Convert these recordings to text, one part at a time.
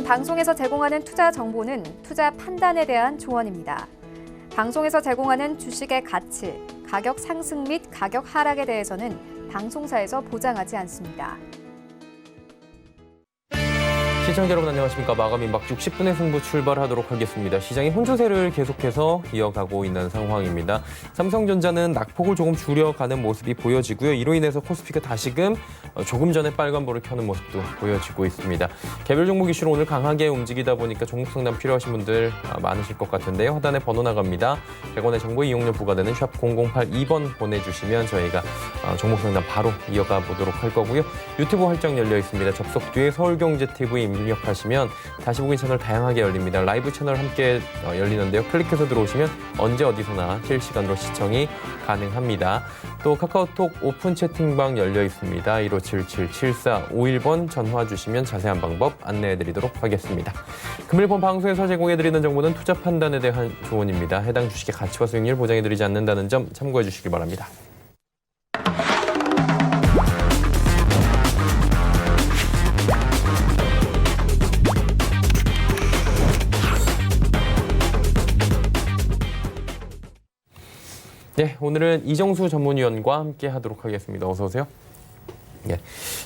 방송에서 제공하는 투자 정보는 투자 판단에 대한 조언입니다. 방송에서 제공하는 주식의 가치, 가격 상승 및 가격 하락에 대해서는 방송사에서 보장하지 않습니다. 시청자 여러분 안녕하십니까. 마감 임박 60분의 승부 출발하도록 하겠습니다. 시장이 혼조세를 계속해서 이어가고 있는 상황입니다. 삼성전자는 낙폭을 조금 줄여가는 모습이 보여지고요. 이로 인해서 코스피가 다시금 조금 전에 빨간불을 켜는 모습도 보여지고 있습니다. 개별 종목 이슈로 오늘 강하게 움직이다 보니까 종목 상담 필요하신 분들 많으실 것 같은데요. 하단에 번호 나갑니다. 100원의 정보 이용료 부과되는 샵 0082번 보내주시면 저희가 종목 상담 바로 이어가 보도록 할 거고요. 유튜브 활짝 열려 있습니다. 접속 뒤에 서울경제TV 입력하시면 다시 보기 채널 다양하게 열립니다. 라이브 채널 함께 열리는데요. 클릭해서 들어오시면 언제 어디서나 실시간으로 시청이 가능합니다. 또 카카오톡 오픈 채팅방 열려 있습니다. 1577-7451번 전화 주시면 자세한 방법 안내해드리도록 하겠습니다. 금일 본 방송에서 제공해드리는 정보는 투자 판단에 대한 조언입니다. 해당 주식의 가치와 수익률 보장해드리지 않는다는 점 참고해 주시기 바랍니다. 네, 오늘은 이정수 전문위원과 함께 하도록 하겠습니다. 어서 오세요. 네,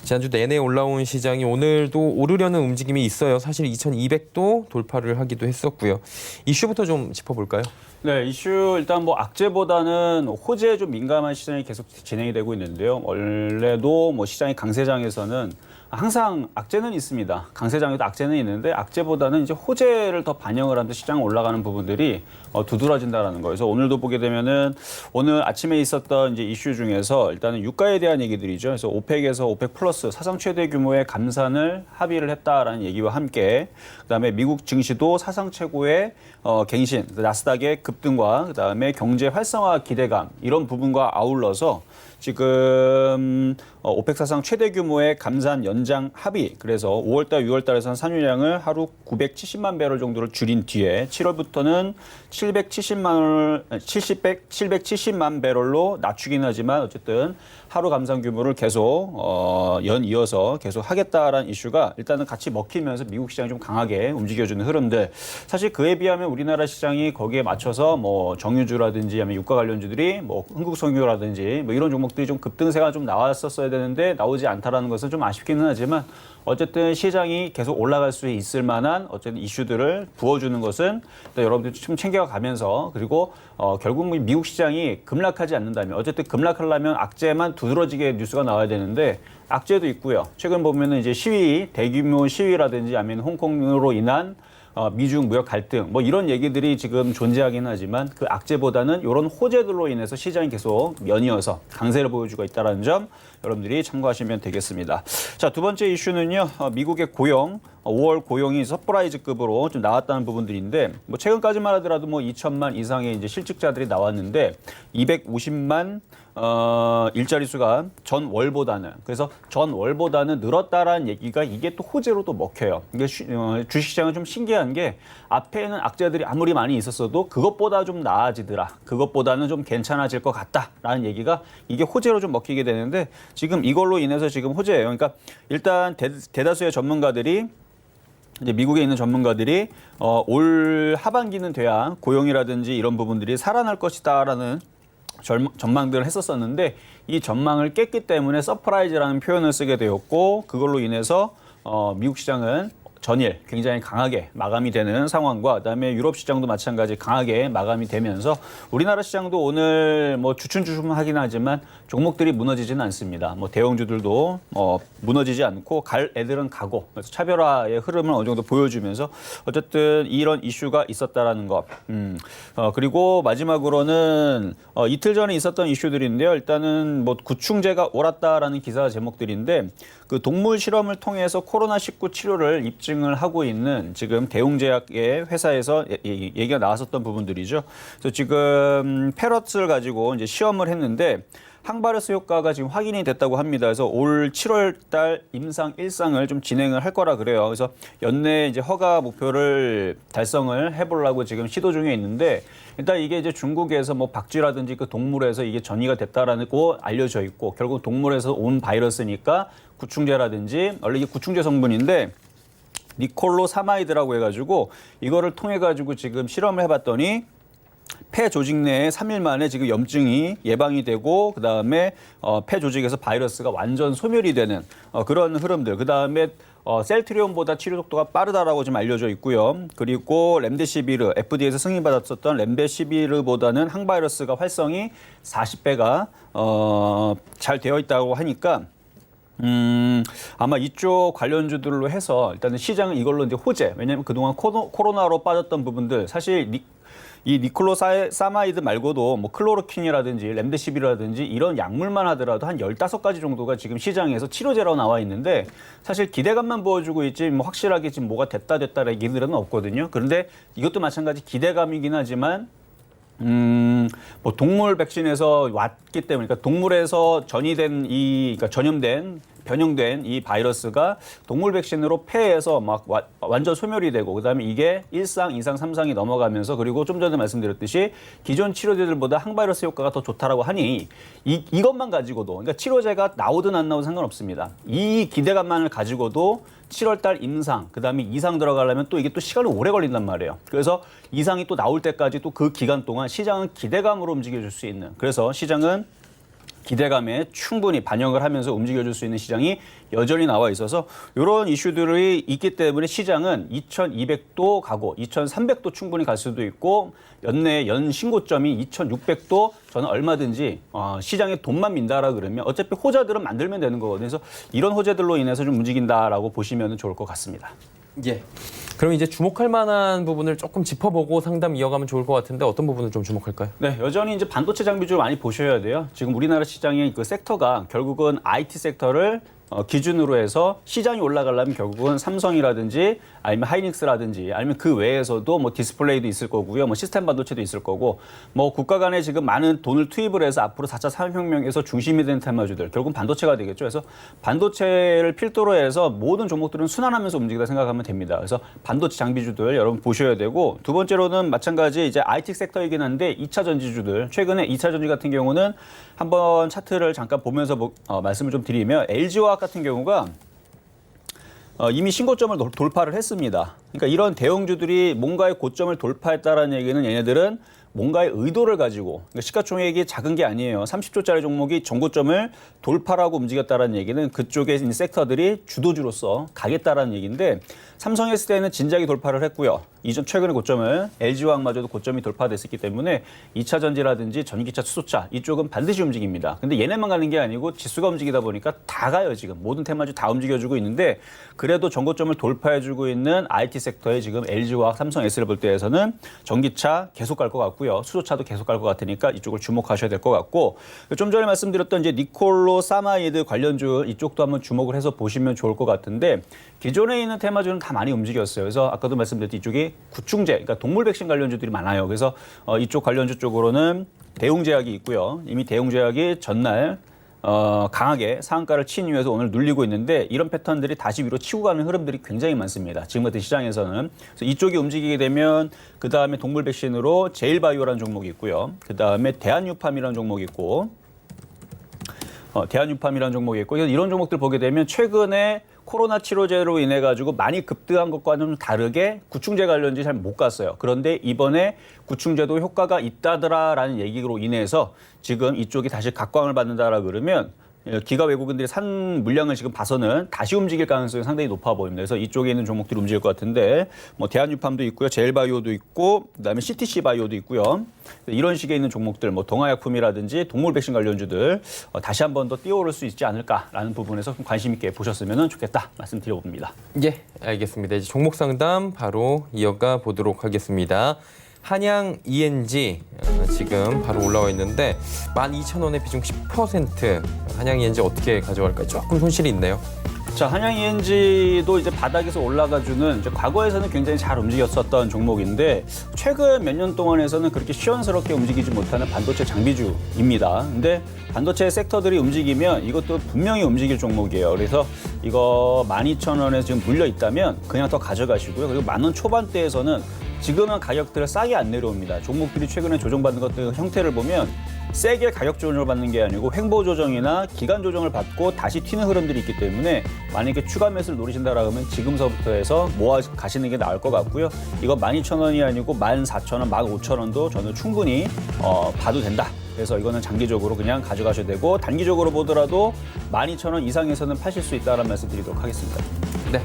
지난주 내내 올라온 시장이 오늘도 오르려는 움직임이 있어요. 사실 2200도 돌파를 하기도 했었고요. 이슈부터 좀 짚어볼까요? 네, 이슈 일단 뭐 악재보다는 호재에 좀 민감한 시장이 계속 진행이 되고 있는데요. 원래도 뭐 시장의 강세장에서는 항상 악재는 있습니다. 강세장에도 악재는 있는데 악재보다는 이제 호재를 더 반영을 하면서 시장 올라가는 부분들이 두드러진다라는 거예요. 그래서 오늘도 보게 되면은 오늘 아침에 있었던 이제 이슈 중에서 일단은 유가에 대한 얘기들이죠. 그래서 오펙에서 오펙 플러스 사상 최대 규모의 감산을 합의를 했다라는 얘기와 함께 그다음에 미국 증시도 사상 최고의 갱신, 나스닥의 급등과 그다음에 경제 활성화 기대감 이런 부분과 아울러서 지금 오펙 사상 최대 규모의 감산 연장 합의, 그래서 5월달, 6월달에서는 산유량을 하루 970만 배럴 정도를 줄인 뒤에 7월부터는 770만 배럴로 낮추긴 하지만 어쨌든 하루 감산 규모를 계속 연이어서 계속 하겠다라는 이슈가 일단은 같이 먹히면서 미국 시장이 좀 강하게 움직여주는 흐름들. 사실 그에 비하면 우리나라 시장이 거기에 맞춰서 뭐 정유주라든지 아니면 유가 관련주들이 뭐 흥국성유라든지 뭐 이런 종목들이 좀 급등세가 좀 나왔었어야 되는데 나오지 않다라는 것은 좀 아쉽기는 하지만 어쨌든 시장이 계속 올라갈 수 있을 만한 어쨌든 이슈들을 부어주는 것은 일단 여러분들 좀 챙겨가면서 그리고 결국 미국 시장이 급락하지 않는다면 어쨌든 급락하려면 악재만 두드러지게 뉴스가 나와야 되는데 악재도 있고요. 최근 보면은 이제 시위, 대규모 시위라든지 아니면 홍콩으로 인한 미중 무역 갈등 뭐 이런 얘기들이 지금 존재하긴 하지만 그 악재보다는 이런 호재들로 인해서 시장이 계속 연이어서 강세를 보여주고 있다는 점 여러분들이 참고하시면 되겠습니다. 자, 두 번째 이슈는요. 미국의 고용, 5월 고용이 서프라이즈급으로 좀 나왔다는 부분들인데 뭐 최근까지만 하더라도 뭐 2천만 이상의 이제 실직자들이 나왔는데 250만 일자리 수가 전 월보다는 그래서 전 월보다는 늘었다라는 얘기가 이게 또 호재로 또 먹혀요. 이게 주식시장은 좀 신기한 게 앞에는 악재들이 아무리 많이 있었어도 그것보다 좀 나아지더라. 그것보다는 좀 괜찮아질 것 같다라는 얘기가 이게 호재로 좀 먹히게 되는데 지금 이걸로 인해서 지금 호재예요. 그러니까 일단 대다수의 전문가들이 이제 미국에 있는 전문가들이 올 하반기는 돼야 고용이라든지 이런 부분들이 살아날 것이다라는 전망들을 했었었는데 이 전망을 깼기 때문에 서프라이즈라는 표현을 쓰게 되었고 그걸로 인해서 미국 시장은 전일 굉장히 강하게 마감이 되는 상황과 그다음에 유럽 시장도 마찬가지 강하게 마감이 되면서 우리나라 시장도 오늘 뭐 주춤주춤하긴 하지만 종목들이 무너지지는 않습니다. 뭐 대형주들도 무너지지 않고 갈 애들은 가고 그래서 차별화의 흐름을 어느 정도 보여주면서 어쨌든 이런 이슈가 있었다라는 것. 그리고 마지막으로는 이틀 전에 있었던 이슈들인데요. 일단은 뭐 구충제가 옳았다라는 기사 제목들인데 그 동물 실험을 통해서 코로나19 치료를 입증을 하고 있는 지금 대웅제약의 회사에서 얘기가 나왔었던 부분들이죠. 그래서 지금 패럿을 가지고 이제 시험을 했는데 항바이러스 효과가 지금 확인이 됐다고 합니다. 그래서 올 7월 달 임상 1상을 좀 진행을 할 거라 그래요. 그래서 연내 이제 허가 목표를 달성을 해보려고 지금 시도 중에 있는데 일단 이게 이제 중국에서 뭐 박쥐라든지 그 동물에서 이게 전이가 됐다라는 거 알려져 있고 결국 동물에서 온 바이러스니까 구충제라든지 원래 이게 구충제 성분인데 니콜로사마이드라고 해가지고 이거를 통해 가지고 지금 실험을 해봤더니 폐 조직 내에 3일 만에 지금 염증이 예방이 되고 그다음에 폐 조직에서 바이러스가 완전 소멸이 되는 그런 흐름들. 그다음에 셀트리온보다 치료 속도가 빠르다라고 지금 알려져 있고요. 그리고 렘데시비르, FDA에서 승인받았었던 렘데시비르보다는 항바이러스가 활성이 40배가 잘 되어 있다고 하니까 아마 이쪽 관련주들로 해서 일단은 시장은 이걸로 이제 호재. 왜냐하면 그동안 코로나로 빠졌던 부분들 사실 이 니콜로사마이드 말고도 뭐 클로로퀸이라든지 렘데시비르라든지 이런 약물만 하더라도 한 15가지 정도가 지금 시장에서 치료제로 나와 있는데 사실 기대감만 보여주고 있지 뭐 확실하게 지금 뭐가 됐다라는 얘기들은 없거든요. 그런데 이것도 마찬가지 기대감이긴 하지만 뭐 동물 백신에서 왔기 때문에 그러니까 동물에서 그러니까 변형된 이 바이러스가 동물 백신으로 폐에서 막 완전 소멸이 되고 그다음에 이게 1상, 2상, 3상이 넘어가면서 그리고 좀 전에 말씀드렸듯이 기존 치료제들보다 항바이러스 효과가 더 좋다라고 하니 이것만 가지고도 그러니까 치료제가 나오든 안 나오든 상관없습니다. 이 기대감만을 가지고도 7월 달 임상, 그다음에 2상 들어가려면 또 이게 또 시간이 오래 걸린단 말이에요. 그래서 2상이 또 나올 때까지 또 그 기간 동안 시장은 기대감으로 움직여줄 수 있는 그래서 시장은 기대감에 충분히 반영을 하면서 움직여줄 수 있는 시장이 여전히 나와 있어서 이런 이슈들이 있기 때문에 시장은 2200도 가고 2300도 충분히 갈 수도 있고 연내 연 신고점이 2600도 저는 얼마든지 시장에 돈만 민다라 그러면 어차피 호재들은 만들면 되는 거거든요. 그래서 이런 호재들로 인해서 좀 움직인다라고 보시면 좋을 것 같습니다. 예. 그럼 이제 주목할 만한 부분을 조금 짚어보고 상담 이어가면 좋을 것 같은데 어떤 부분을 좀 주목할까요? 네, 여전히 이제 반도체 장비주 많이 보셔야 돼요. 지금 우리나라 시장의 그 섹터가 결국은 IT 섹터를 기준으로 해서 시장이 올라가려면 결국은 삼성이라든지 아니면 하이닉스라든지 아니면 그 외에서도 뭐 디스플레이도 있을 거고요. 뭐 시스템 반도체도 있을 거고 뭐 국가 간에 지금 많은 돈을 투입을 해서 앞으로 4차 산업혁명에서 중심이 되는 테마주들 결국은 반도체가 되겠죠. 그래서 반도체를 필두로 해서 모든 종목들은 순환하면서 움직이다 생각하면 됩니다. 그래서 반도체 장비주들 여러분 보셔야 되고 두 번째로는 마찬가지 이제 IT 섹터이긴 한데 2차 전지주들 최근에 2차 전지 같은 경우는 한번 차트를 잠깐 보면서 말씀을 좀 드리면 LG화학 같은 경우가 이미 신고점을 돌파를 했습니다. 그러니까 이런 대형주들이 뭔가의 고점을 돌파했다는 얘기는 얘네들은 뭔가의 의도를 가지고 그러니까 시가총액이 작은 게 아니에요. 30조짜리 종목이 전고점을 돌파하고 움직였다는 얘기는 그쪽에 있는 섹터들이 주도주로서 가겠다라는 얘기인데 삼성 했을 때는 진작에 돌파를 했고요. 이전 최근의 고점을 LG화학마저도 고점이 돌파됐었기 때문에 2차 전지라든지 전기차, 수소차 이쪽은 반드시 움직입니다. 근데 얘네만 가는 게 아니고 지수가 움직이다 보니까 다 가요. 지금 모든 테마주 다 움직여주고 있는데 그래도 전고점을 돌파해주고 있는 IT 섹터에 지금 LG화학, 삼성 S를 볼 때에서는 전기차 계속 갈 것 같고요. 수소차도 계속 갈 것 같으니까 이쪽을 주목하셔야 될 것 같고 좀 전에 말씀드렸던 이제 니콜로사마이드 관련주 이쪽도 한번 주목을 해서 보시면 좋을 것 같은데 기존에 있는 테마주는 다 많이 움직였어요. 그래서 아까도 말씀드렸듯이 이쪽이 구충제, 그러니까 동물 백신 관련주들이 많아요. 그래서 이쪽 관련주 쪽으로는 대웅제약이 있고요. 이미 대웅제약이 전날 강하게 상한가를 친 이후에서 오늘 눌리고 있는데 이런 패턴들이 다시 위로 치고 가는 흐름들이 굉장히 많습니다. 지금 같은 시장에서는. 그래서 이쪽이 움직이게 되면 그다음에 동물 백신으로 제일바이오라는 종목이 있고요. 그다음에 대한유팜이라는 종목이 있고 대한유팜이라는 종목이 있고 이런 종목들 보게 되면 최근에 코로나 치료제로 인해 가지고 많이 급등한 것과는 좀 다르게 구충제 관련주 잘 못 갔어요. 그런데 이번에 구충제도 효과가 있다더라라는 얘기로 인해서 지금 이쪽이 다시 각광을 받는다라 그러면 기가 외국인들이 산 물량을 지금 봐서는 다시 움직일 가능성이 상당히 높아 보입니다. 그래서 이쪽에 있는 종목들이 움직일 것 같은데 뭐 대한유팜도 있고요, 제일바이오도 있고 그다음에 CTC바이오도 있고요. 이런 식의 있는 종목들, 뭐 동아약품이라든지 동물 백신 관련주들 다시 한 번 더 뛰어오를 수 있지 않을까라는 부분에서 좀 관심 있게 보셨으면 좋겠다 말씀드려봅니다. 예, 알겠습니다. 이제 종목 상담 바로 이어가 보도록 하겠습니다. 한양 ENG 지금 바로 올라와 있는데 12,000원에 비중 10% 한양 ENG 어떻게 가져갈까요? 조금 손실이 있네요. 자, 한양 ENG도 이제 바닥에서 올라가주는 이제 과거에서는 굉장히 잘 움직였었던 종목인데 최근 몇 년 동안에서는 그렇게 시원스럽게 움직이지 못하는 반도체 장비주입니다. 근데 반도체 섹터들이 움직이면 이것도 분명히 움직일 종목이에요. 그래서 이거 12,000원에 지금 물려 있다면 그냥 더 가져가시고요. 그리고 10,000원 초반대에서는 지금은 가격들을 싸게 안 내려옵니다. 종목들이 최근에 조정받는 것들 형태를 보면 세게 가격 조정을 받는 게 아니고 횡보 조정이나 기간 조정을 받고 다시 튀는 흐름들이 있기 때문에 만약에 추가 매수를 노리신다라 하면 지금서부터 해서 모아 가시는 게 나을 것 같고요. 이거 12,000원이 아니고 14,000원, 15,000원도 저는 충분히 봐도 된다. 그래서 이거는 장기적으로 그냥 가져가셔도 되고 단기적으로 보더라도 12,000원 이상에서는 파실 수 있다는 말씀 드리도록 하겠습니다. 네.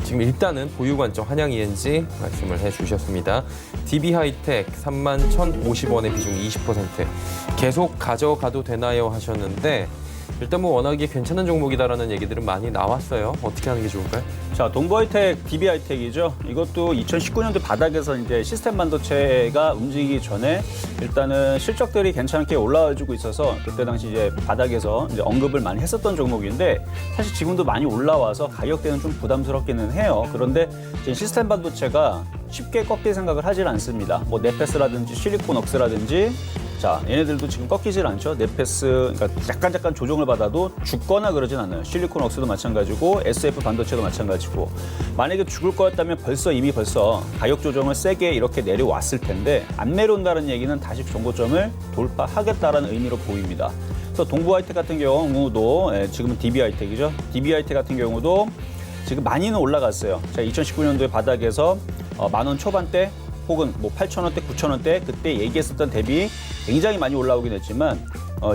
지금 일단은 보유 관점 한양 ENG 말씀을 해주셨습니다. DB 하이텍 31,050원의 비중 20%. 계속 가져가도 되나요 하셨는데 일단 뭐 워낙에 괜찮은 종목이다라는 얘기들은 많이 나왔어요. 어떻게 하는 게 좋을까요? 자, 동부하이텍, DB하이텍이죠. 이것도 2019년도 바닥에서 이제 시스템 반도체가 움직이기 전에 일단은 실적들이 괜찮게 올라와주고 있어서 그때 당시 이제 바닥에서 이제 언급을 많이 했었던 종목인데 사실 지금도 많이 올라와서 가격대는 좀 부담스럽기는 해요. 그런데 지금 시스템 반도체가 쉽게 꺾일 생각을 하질 않습니다. 뭐 네페스라든지 실리콘웍스라든지 자, 얘네들도 지금 꺾이질 않죠. 네페스, 그러니까 약간 조정을 받아도 죽거나 그러진 않아요. 실리콘웍스도 마찬가지고 SF 반도체도 마찬가지고 만약에 죽을 거였다면 이미 벌써 가격 조정을 세게 이렇게 내려왔을 텐데 안 내려온다는 얘기는 다시 정고점을 돌파하겠다라는 의미로 보입니다. 그래서 동부하이텍 같은 경우도 지금은 DB하이텍이죠. DB하이텍 같은 경우도 지금 많이는 올라갔어요. 자, 2019년도에 바닥에서 10,000원 초반대 혹은 뭐 8,000원대, 9,000원대 그때 얘기했었던 대비 굉장히 많이 올라오긴 했지만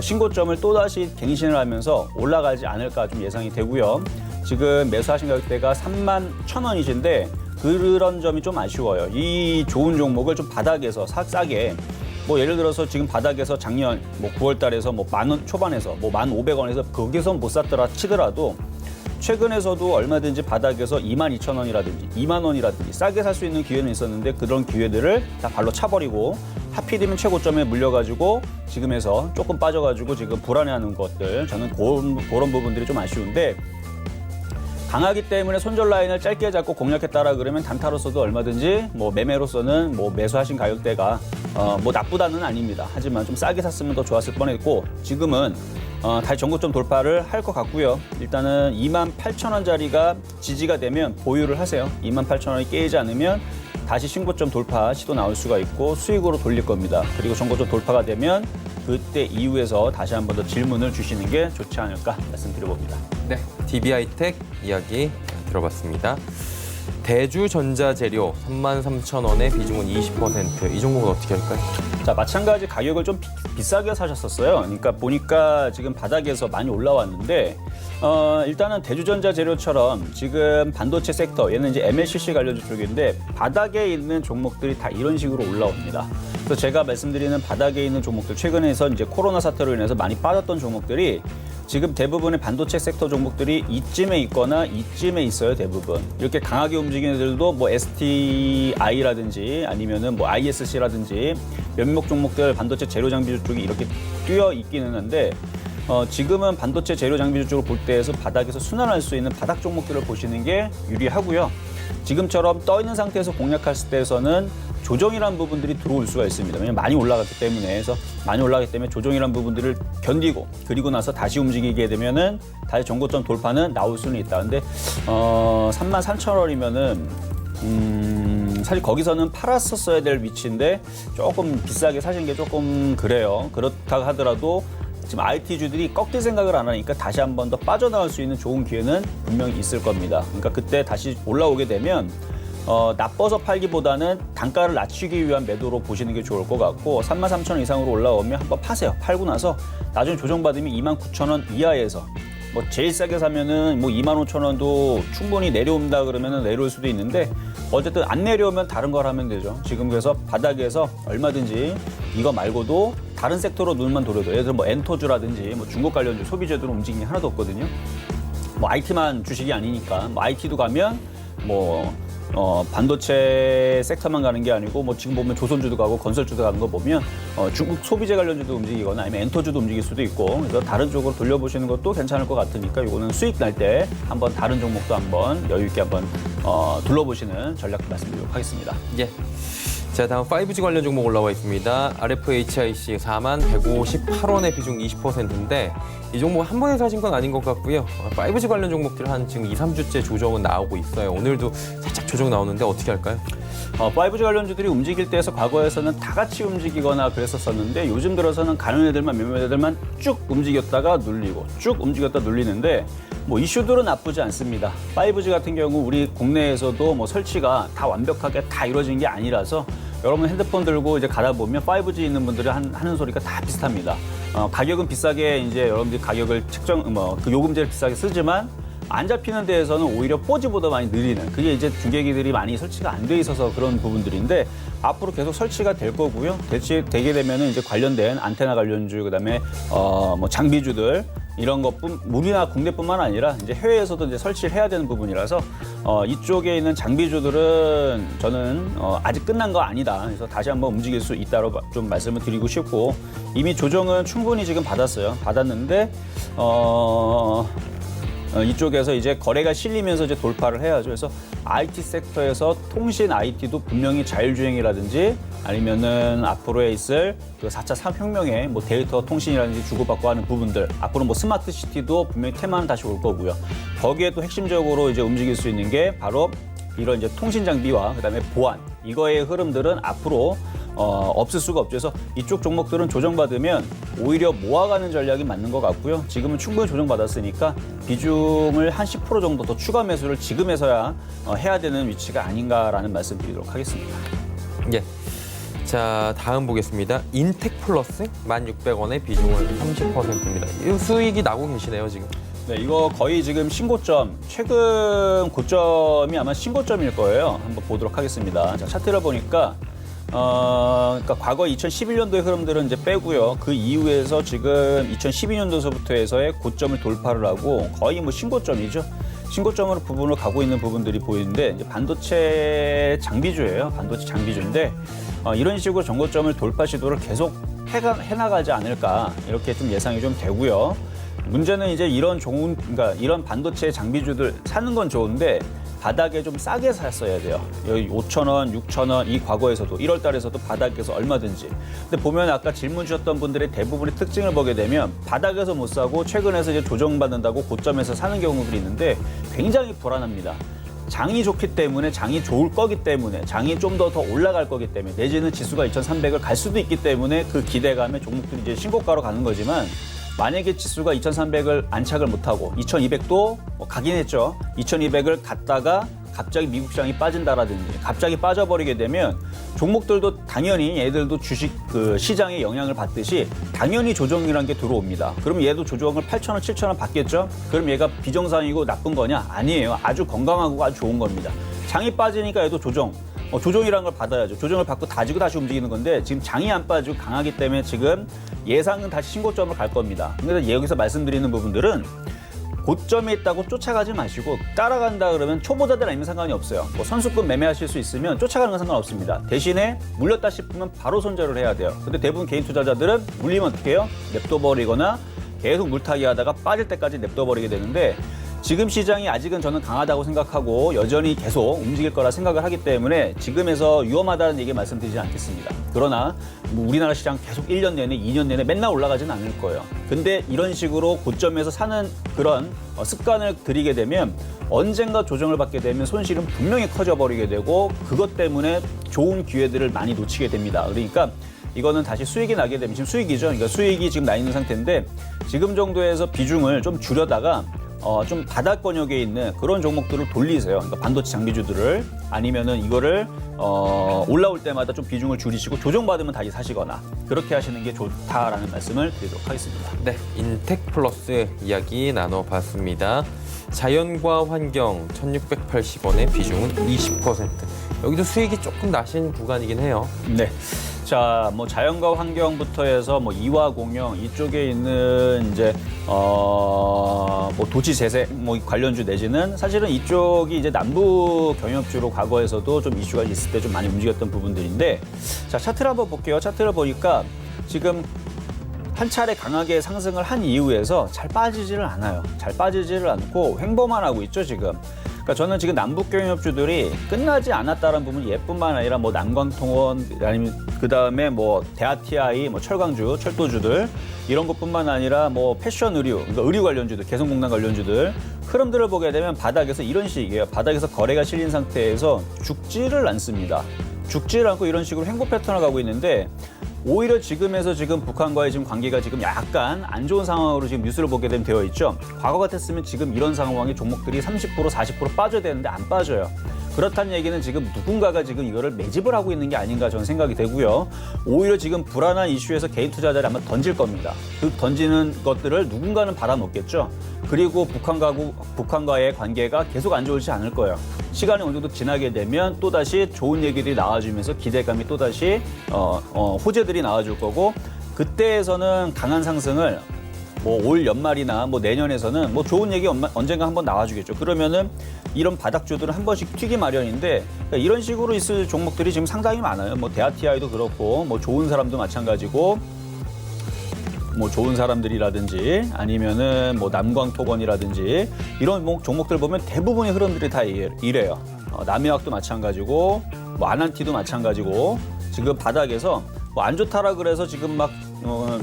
신고점을 또다시 갱신을 하면서 올라가지 않을까 좀 예상이 되고요. 지금 매수하신 가격대가 31,000원이신데 그런 점이 좀 아쉬워요. 이 좋은 종목을 좀 바닥에서 싸게 뭐 예를 들어서 지금 바닥에서 작년 뭐 9월 달에서 뭐 10,000원 초반에서 뭐 1,500원에서 거기서 못 샀더라 치더라도 최근에서도 얼마든지 바닥에서 22,000원이라든지 2만 원이라든지 싸게 살 수 있는 기회는 있었는데 그런 기회들을 다 발로 차버리고 하필이면 최고점에 물려가지고 지금에서 조금 빠져가지고 지금 불안해하는 것들 저는 그런 부분들이 좀 아쉬운데 강하기 때문에 손절 라인을 짧게 잡고 공략했다라 그러면 단타로서도 얼마든지 뭐 매매로서는 뭐 매수하신 가격대가 뭐 나쁘다는 아닙니다. 하지만 좀 싸게 샀으면 더 좋았을 뻔했고 지금은 다시 전고점 돌파를 할 것 같고요. 일단은 28,000원짜리가 지지가 되면 보유를 하세요. 28,000원이 깨지지 않으면 다시 신고점 돌파 시도 나올 수가 있고 수익으로 돌릴 겁니다. 그리고 전고점 돌파가 되면 그때 이후에서 다시 한 번 더 질문을 주시는 게 좋지 않을까 말씀드려봅니다. 네. DB하이텍 이야기 들어봤습니다. 대주전자재료 33,000원의 비중은 20%. 이 종목은 어떻게 할까요? 자, 마찬가지 가격을 좀 비싸게 사셨었어요. 그러니까 보니까 지금 바닥에서 많이 올라왔는데 일단은 대주전자 재료처럼 지금 반도체 섹터 얘는 이제 MLCC 관련주 쪽인데 바닥에 있는 종목들이 다 이런 식으로 올라옵니다. 그래서 제가 말씀드리는 바닥에 있는 종목들 최근에서 이제 코로나 사태로 인해서 많이 빠졌던 종목들이 지금 대부분의 반도체 섹터 종목들이 이쯤에 있거나 이쯤에 있어요, 대부분. 이렇게 강하게 움직이는 애들도 뭐 STI라든지 아니면은 뭐 ISC라든지 몇몇 종목들 반도체 재료 장비주 쪽이 이렇게 뛰어 있기는 한데 지금은 반도체 재료 장비주 쪽을 볼 때에서 바닥에서 순환할 수 있는 바닥 종목들을 보시는 게 유리하고요. 지금처럼 떠 있는 상태에서 공략했을 때에서는 조정이라는 부분들이 들어올 수가 있습니다. 왜냐면 많이 올라갔기 때문에 그래서 많이 올라가기 때문에 조정이라는 부분들을 견디고 그리고 나서 다시 움직이게 되면은 다시 전고점 돌파는 나올 수는 있다. 근데 33,000원이면은 사실 거기서는 팔았었어야 될 위치인데 조금 비싸게 사신 게 조금 그래요. 그렇다 하더라도 지금 IT주들이 꺾일 생각을 안 하니까 다시 한 번 더 빠져나갈 수 있는 좋은 기회는 분명히 있을 겁니다. 그러니까 그때 다시 올라오게 되면 나빠서 팔기보다는 단가를 낮추기 위한 매도로 보시는 게 좋을 것 같고 33,000원 이상으로 올라오면 한번 파세요. 팔고 나서 나중에 조정받으면 29,000원 이하에서 뭐 제일 싸게 사면은 뭐 25,000원도 충분히 내려온다 그러면은 내려올 수도 있는데 어쨌든 안 내려오면 다른 걸 하면 되죠. 지금 그래서 바닥에서 얼마든지 이거 말고도 다른 섹터로 눈만 돌려도 예를 들어 뭐 엔터주라든지 뭐 중국 관련주 소비재들은 움직임이 하나도 없거든요. 뭐 IT만 주식이 아니니까 뭐 IT도 가면 뭐 반도체 섹터만 가는 게 아니고 뭐 지금 보면 조선주도 가고 건설주도 가는 거 보면 중국 소비재 관련주도 움직이거나 아니면 엔터주도 움직일 수도 있고 그래서 다른 쪽으로 돌려보시는 것도 괜찮을 것 같으니까 이거는 수익 날 때 한번 다른 종목도 한번 여유 있게 한번 둘러보시는 전략 말씀드리도록 하겠습니다. 예. 자, 다음 5G 관련 종목 올라와 있습니다. RFHIC 4158원의 비중 20%인데 이 종목 한 번에 사신 건 아닌 것 같고요. 5G 관련 종목들 한 지금 2, 3주째 조정은 나오고 있어요. 오늘도 살짝 조정 나오는데 어떻게 할까요? 5G 관련주들이 움직일 때에서 과거에서는 다 같이 움직이거나 그랬었었는데 요즘 들어서는 가는 애들만 몇몇 애들만 쭉 움직였다가 눌리고 쭉 움직였다 눌리는데 뭐 이슈들은 나쁘지 않습니다. 5G 같은 경우 우리 국내에서도 뭐 설치가 다 완벽하게 다 이루어진 게 아니라서 여러분 핸드폰 들고 이제 가다 보면 5G 있는 분들이 하는 소리가 다 비슷합니다. 가격은 비싸게 이제 여러분들이 가격을 그 요금제를 비싸게 쓰지만 안 잡히는 데에서는 오히려 4G보다 많이 느리는 그게 이제 중계기들이 많이 설치가 안 돼 있어서 그런 부분들인데 앞으로 계속 설치가 될 거고요. 되게 되면은 이제 관련된 안테나 관련주 그다음에 뭐 장비주들 이런 것뿐 우리나라 국내뿐만 아니라 이제 해외에서도 이제 설치를 해야 되는 부분이라서 이쪽에 있는 장비주들은 저는 아직 끝난 거 아니다. 그래서 다시 한번 움직일 수 있다고 좀 말씀을 드리고 싶고 이미 조정은 충분히 지금 받았는데 이쪽에서 이제 거래가 실리면서 이제 돌파를 해야죠. 그래서 IT 섹터에서 통신 IT도 분명히 자율주행이라든지 아니면은 앞으로에 있을 그 4차 산업혁명의 뭐 데이터 통신이라든지 주고받고 하는 부분들 앞으로 뭐 스마트 시티도 분명히 테마는 다시 올 거고요. 거기에 또 핵심적으로 이제 움직일 수 있는 게 바로 이런 이제 통신 장비와 그다음에 보안 이거의 흐름들은 앞으로 없을 수가 없죠. 그래서 이쪽 종목들은 조정받으면 오히려 모아가는 전략이 맞는 것 같고요. 지금은 충분히 조정받았으니까 비중을 한 10% 정도 더 추가 매수를 지금에서야 해야 되는 위치가 아닌가라는 말씀 드리도록 하겠습니다. 예. 자, 다음 보겠습니다. 인텍플러스 1,600원의 비중은 30%입니다. 이 수익이 나고 계시네요, 지금. 네, 이거 거의 지금 신고점, 최근 고점이 아마 신고점일 거예요. 한번 보도록 하겠습니다. 자, 차트를 보니까 그러니까 과거 2011년도의 흐름들은 이제 빼고요. 그 이후에서 지금 2012년도서부터 해서의 고점을 돌파를 하고 거의 뭐 신고점이죠. 신고점으로 부분을 가고 있는 부분들이 보이는데 이제 반도체 장비주예요. 반도체 장비주인데 이런 식으로 정고점을 돌파 시도를 계속 해나가지 않을까 이렇게 좀 예상이 좀 되고요. 문제는 이제 그러니까 이런 반도체 장비주들 사는 건 좋은데 바닥에 좀 싸게 샀어야 돼요. 여기 5,000원, 6,000원 이 과거에서도 1월 달에서도 바닥에서 얼마든지. 근데 보면 아까 질문 주셨던 분들의 대부분의 특징을 보게 되면 바닥에서 못 사고 최근에서 이제 조정받는다고 고점에서 사는 경우들이 있는데 굉장히 불안합니다. 장이 좋기 때문에 장이 좋을 거기 때문에 장이 좀 더 올라갈 거기 때문에 내지는 지수가 2,300을 갈 수도 있기 때문에 그 기대감에 종목들이 이제 신고가로 가는 거지만 만약에 지수가 2,300을 안착을 못하고 2,200도 가긴 했죠. 2,200을 갔다가 갑자기 미국 시장이 빠진다라든지 갑자기 빠져버리게 되면 종목들도 당연히 얘들도 주식 그 시장의 영향을 받듯이 당연히 조정이라는 게 들어옵니다. 그럼 얘도 조정을 8,000원, 7,000원 받겠죠? 그럼 얘가 비정상이고 나쁜 거냐? 아니에요. 아주 건강하고 아주 좋은 겁니다. 장이 빠지니까 얘도 조정이라는 걸 받아야죠. 조정을 받고 다지고 다시 움직이는 건데 지금 장이 안 빠지고 강하기 때문에 지금 예상은 다시 신고점을 갈 겁니다. 그래서 여기서 말씀드리는 부분들은 고점에 있다고 쫓아가지 마시고 따라간다 그러면 초보자들 아니면 상관이 없어요. 뭐 선수권 매매하실 수 있으면 쫓아가는 건 상관없습니다. 대신에 물렸다 싶으면 바로 손절을 해야 돼요. 근데 대부분 개인 투자자들은 물리면 어떻게 해요? 냅둬버리거나 계속 물타기 하다가 빠질 때까지 냅둬버리게 되는데 지금 시장이 아직은 저는 강하다고 생각하고 여전히 계속 움직일 거라 생각을 하기 때문에 지금에서 위험하다는 얘기 말씀드리지 않겠습니다. 그러나 뭐 우리나라 시장 계속 1년 내내, 2년 내내 맨날 올라가지는 않을 거예요. 근데 이런 식으로 고점에서 사는 그런 습관을 들이게 되면 언젠가 조정을 받게 되면 손실은 분명히 커져버리게 되고 그것 때문에 좋은 기회들을 많이 놓치게 됩니다. 그러니까 이거는 다시 수익이 나게 되면 지금 수익이죠. 그러니까 수익이 지금 나 있는 상태인데 지금 정도에서 비중을 좀 줄여다가 좀 바닥권역에 있는 그런 종목들을 돌리세요. 그러니까 반도체 장비주들을 아니면은 이거를 올라올 때마다 좀 비중을 줄이시고 조정받으면 다시 사시거나 그렇게 하시는 게 좋다라는 말씀을 드리도록 하겠습니다. 네, 인텍플러스 이야기 나눠봤습니다. 자연과 환경 1,680원의 비중은 20%. 여기도 수익이 조금 나신 구간이긴 해요. 네. 자, 뭐 자연과 환경부터 해서 뭐 이화공영 이쪽에 있는 이제 뭐 도시 재생 뭐 관련주 내지는 사실은 이쪽이 이제 남부 경협주로 과거에서도 좀 이슈가 있을 때 좀 많이 움직였던 부분들인데 자, 차트를 한번 볼게요. 차트를 보니까 지금 한 차례 강하게 상승을 한 이후에서 잘 빠지지를 않아요. 잘 빠지지를 않고 횡보만 하고 있죠, 지금. 그러니까 저는 지금 남북경협주들이 끝나지 않았다는 부분이 얘뿐만 아니라 뭐 남광통원 아니면 그다음에 뭐 대아TI, 뭐 철강주, 철도주들 이런 것뿐만 아니라 뭐 패션 의류, 그러니까 의류 관련주들, 개성공단 관련주들 흐름들을 보게 되면 바닥에서 이런 식이에요. 바닥에서 거래가 실린 상태에서 죽지를 않습니다. 죽지를 않고 이런 식으로 횡보 패턴을 가고 있는데 오히려 지금에서 지금 북한과의 지금 관계가 지금 약간 안 좋은 상황으로 지금 뉴스를 보게 되어 있죠. 과거 같았으면 지금 이런 상황에 종목들이 30%, 40% 빠져야 되는데 안 빠져요. 그렇다는 얘기는 지금 누군가가 지금 이거를 매집을 하고 있는 게 아닌가 저는 생각이 되고요. 오히려 지금 불안한 이슈에서 개인 투자자를 아마 던질 겁니다. 그 던지는 것들을 누군가는 받아먹겠죠. 그리고 북한과의 관계가 계속 안 좋을지 않을 거예요. 시간이 어느 정도 지나게 되면 또다시 좋은 얘기들이 나와주면서 기대감이 또다시 호재들이 나와줄 거고 그때에서는 강한 상승을 뭐 올 연말이나 뭐 내년에서는 뭐 좋은 얘기 언젠가 한번 나와주겠죠. 그러면은 이런 바닥주들은 한 번씩 튀기 마련인데 그러니까 이런 식으로 있을 종목들이 지금 상당히 많아요. 뭐 대아TI도 그렇고 뭐 좋은 사람도 마찬가지고 뭐 좋은 사람들이라든지 아니면은 뭐 남광토건이라든지 이런 종목들 보면 대부분의 흐름들이 다 이래요. 남해학도 마찬가지고 뭐 아난티도 마찬가지고 지금 바닥에서 뭐 안 좋다라 그래서 지금 막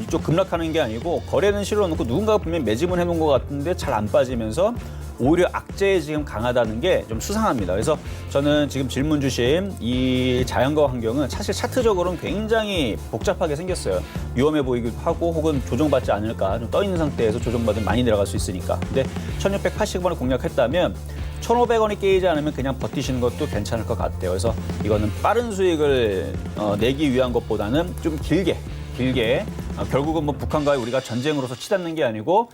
이쪽 급락하는 게 아니고 거래는 실어놓고 누군가가 분명히 매집은 해놓은 것 같은데 잘 안 빠지면서 오히려 악재에 지금 강하다는 게 좀 수상합니다. 그래서 저는 지금 질문 주신 이 자연과 환경은 사실 차트적으로는 굉장히 복잡하게 생겼어요. 위험해 보이기도 하고 혹은 조정받지 않을까 좀 떠 있는 상태에서 조정받으면 많이 내려갈 수 있으니까. 근데 1680원을 공략했다면 1,500원이 깨지지 않으면 그냥 버티시는 것도 괜찮을 것 같아요. 그래서 이거는 빠른 수익을 내기 위한 것보다는 좀 길게 결국은 뭐 북한과의 우리가 전쟁으로서 치닫는 게 아니고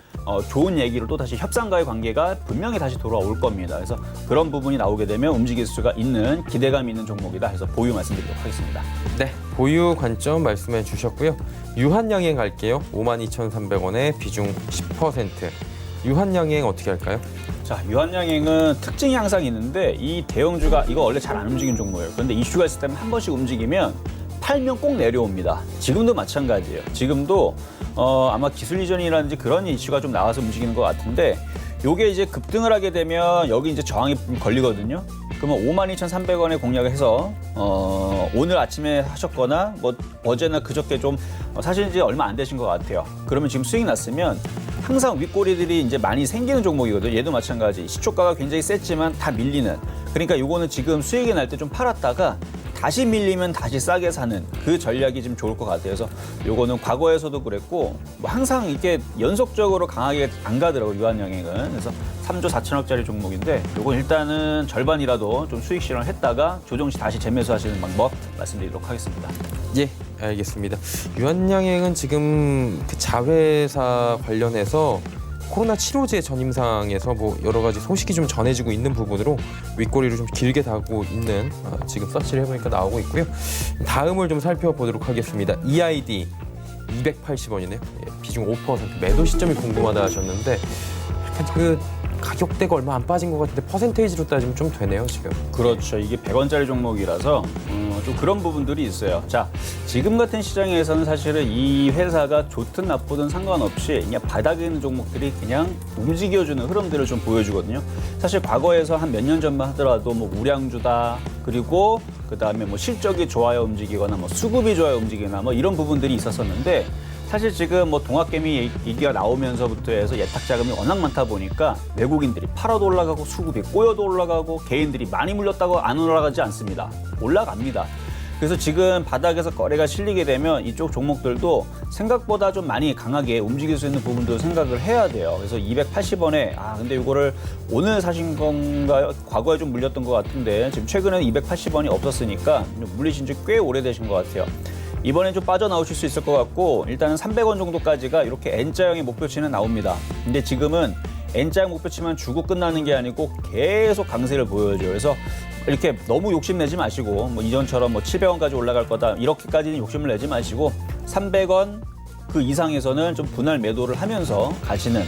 좋은 얘기로 또 다시 협상과의 관계가 분명히 다시 돌아올 겁니다. 그래서 그런 부분이 나오게 되면 움직일 수가 있는 기대감 있는 종목이다 해서 보유 말씀드리도록 하겠습니다. 네, 보유 관점 말씀해 주셨고요. 유한양행 갈게요. 52,300원에 비중 10%. 유한양행 어떻게 할까요? 자, 유한양행은 특징이 항상 있는데 이 대형주가 이거 원래 잘 안 움직이는 종목이에요. 그런데 이슈가 있을 때는 한 번씩 움직이면 팔면 꼭 내려옵니다. 지금도 마찬가지예요. 지금도 아마 기술 이전이라든지 그런 이슈가 좀 나와서 움직이는 것 같은데 요게 이제 급등을 하게 되면 여기 이제 저항이 걸리거든요. 그러면 52,300원에 공략을 해서 오늘 아침에 하셨거나 뭐 어제나 그저께 좀 사실 이제 얼마 안 되신 것 같아요. 그러면 지금 수익 났으면 항상 윗꼬리들이 이제 많이 생기는 종목이거든요. 얘도 마찬가지. 시초가가 굉장히 셌지만 다 밀리는. 그러니까 요거는 지금 수익이 날 때 좀 팔았다가 다시 밀리면 다시 싸게 사는 그 전략이 좀 좋을 것 같아요. 그래서 요거는 과거에서도 그랬고 뭐 항상 이렇게 연속적으로 강하게 안 가더라고요. 유한양행은. 그래서 3조 4천억짜리 종목인데 요거 일단은 절반이라도 좀 수익 실현을 했다가 조정 시 다시 재매수하시는 방법 말씀드리도록 하겠습니다. 예, 알겠습니다. 유한양행은 지금 그 자회사 관련해서 코로나 치료제 전임상에서 뭐 여러 가지 소식이 좀 전해지고 있는 부분으로 윗꼬리를 좀 길게 달고 있는 지금 서치를 해보니까 나오고 있고요. 다음을 좀 살펴보도록 하겠습니다. EID 280원이네요. 비중 5%. 매도 시점이 궁금하다 하셨는데 약간 그 가격대가 얼마 안 빠진 것 같은데 퍼센테이지로 따지면 좀 되네요, 지금. 그렇죠. 이게 100원짜리 종목이라서 좀 그런 부분들이 있어요. 자, 지금 같은 시장에서는 사실은 이 회사가 좋든 나쁘든 상관없이 그냥 바닥에 있는 종목들이 그냥 움직여주는 흐름들을 좀 보여주거든요. 사실 과거에서 한 몇 년 전만 하더라도 뭐 우량주다 그리고 그다음에 뭐 실적이 좋아야 움직이거나 뭐 수급이 좋아야 움직이거나 뭐 이런 부분들이 있었었는데 사실 지금 뭐 동학개미 얘기가 나오면서부터 해서 예탁 자금이 워낙 많다 보니까 외국인들이 팔아도 올라가고 수급이 꼬여도 올라가고 개인들이 많이 물렸다고 안 올라가지 않습니다. 올라갑니다. 그래서 지금 바닥에서 거래가 실리게 되면 이쪽 종목들도 생각보다 좀 많이 강하게 움직일 수 있는 부분도 생각을 해야 돼요. 그래서 280원에 근데 이거를 오늘 사신 건가요? 과거에 좀 물렸던 것 같은데 지금 최근에는 280원이 없었으니까 물리신 지 꽤 오래되신 것 같아요. 이번엔 좀 빠져나오실 수 있을 것 같고 일단은 300원 정도까지가 이렇게 N자형의 목표치는 나옵니다. 근데 지금은 N자형 목표치만 주고 끝나는 게 아니고 계속 강세를 보여줘요. 그래서 이렇게 너무 욕심내지 마시고 뭐 이전처럼 뭐 700원까지 올라갈 거다 이렇게까지는 욕심을 내지 마시고 300원 그 이상에서는 좀 분할 매도를 하면서 가시는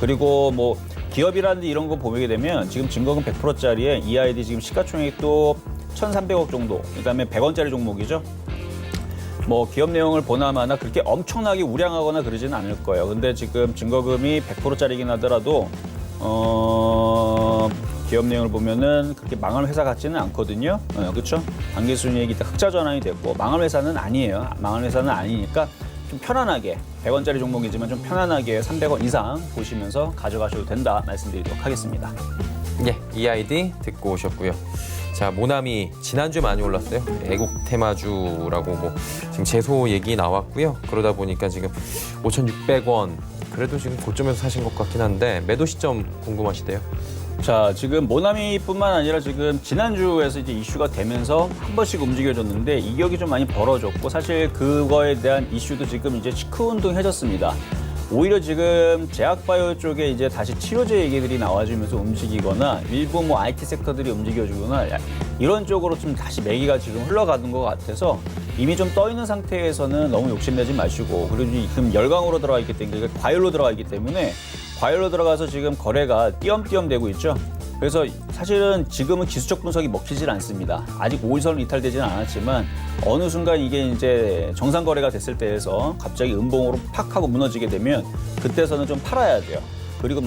그리고 뭐 기업이라든지 이런 거 보게 되면 지금 증거금 100%짜리에 EID 지금 시가총액이 또 1,300억 정도 그다음에 100원짜리 종목이죠. 뭐 기업 내용을 보나마나 그렇게 엄청나게 우량하거나 그러지는 않을 거예요. 근데 지금 증거금이 100%짜리긴 하더라도 기업 내용을 보면은 그렇게 망할 회사 같지는 않거든요. 그렇죠? 당기순이익이 흑자 전환이 됐고 망할 회사는 아니에요. 망할 회사는 아니니까 좀 편안하게 100원짜리 종목이지만 좀 편안하게 300원 이상 보시면서 가져가셔도 된다 말씀드리도록 하겠습니다. 예, EID 듣고 오셨고요. 자, 모나미 지난주에 많이 올랐어요. 애국 테마주라고 뭐 지금 제소 얘기 나왔고요. 그러다 보니까 지금 5,600원 그래도 지금 고점에서 사신 것 같긴 한데 매도 시점 궁금하시대요. 자, 지금 모나미뿐만 아니라 지금 지난주에서 이제 이슈가 되면서 한 번씩 움직여졌는데 이격이 좀 많이 벌어졌고 사실 그거에 대한 이슈도 지금 이제 시큰둥해졌습니다. 오히려 지금 제약바이오 쪽에 이제 다시 치료제 얘기들이 나와주면서 움직이거나 일부 뭐 IT 섹터들이 움직여주거나 이런 쪽으로 좀 다시 매기가 지금 흘러가는 것 같아서 이미 좀 떠 있는 상태에서는 너무 욕심내지 마시고 그리고 지금 열강으로 들어가 있기 때문에 과열로 들어가 있기 때문에 과열로 들어가서 지금 거래가 띄엄띄엄 되고 있죠. 그래서 사실은 지금은 기술적 분석이 먹히질 않습니다. 아직 5일선은 이탈되지는 않았지만 어느 순간 이게 이제 정상 거래가 됐을 때에서 갑자기 음봉으로 팍 하고 무너지게 되면 그때서는 좀 팔아야 돼요. 그리고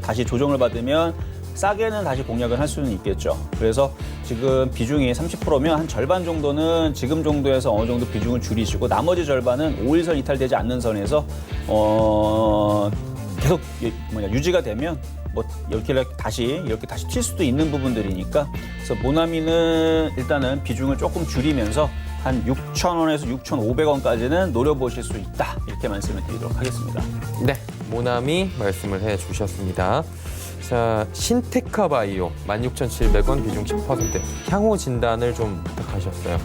다시 조정을 받으면 싸게는 다시 공략을 할 수는 있겠죠. 그래서 지금 비중이 30%면 한 절반 정도는 지금 정도에서 어느 정도 비중을 줄이시고 나머지 절반은 5일선 이탈되지 않는 선에서 계속 유지가 되면 뭐 이렇게 다시 튈 수도 있는 부분들이니까 그래서 모나미는 일단은 비중을 조금 줄이면서 한 6,000원에서 6,500원까지는 노려보실 수 있다 이렇게 말씀을 드리도록 하겠습니다. 네, 모나미 말씀을 해주셨습니다. 자, 신테카바이오 16,700원 비중 10% 향후 진단을 좀 부탁하셨어요.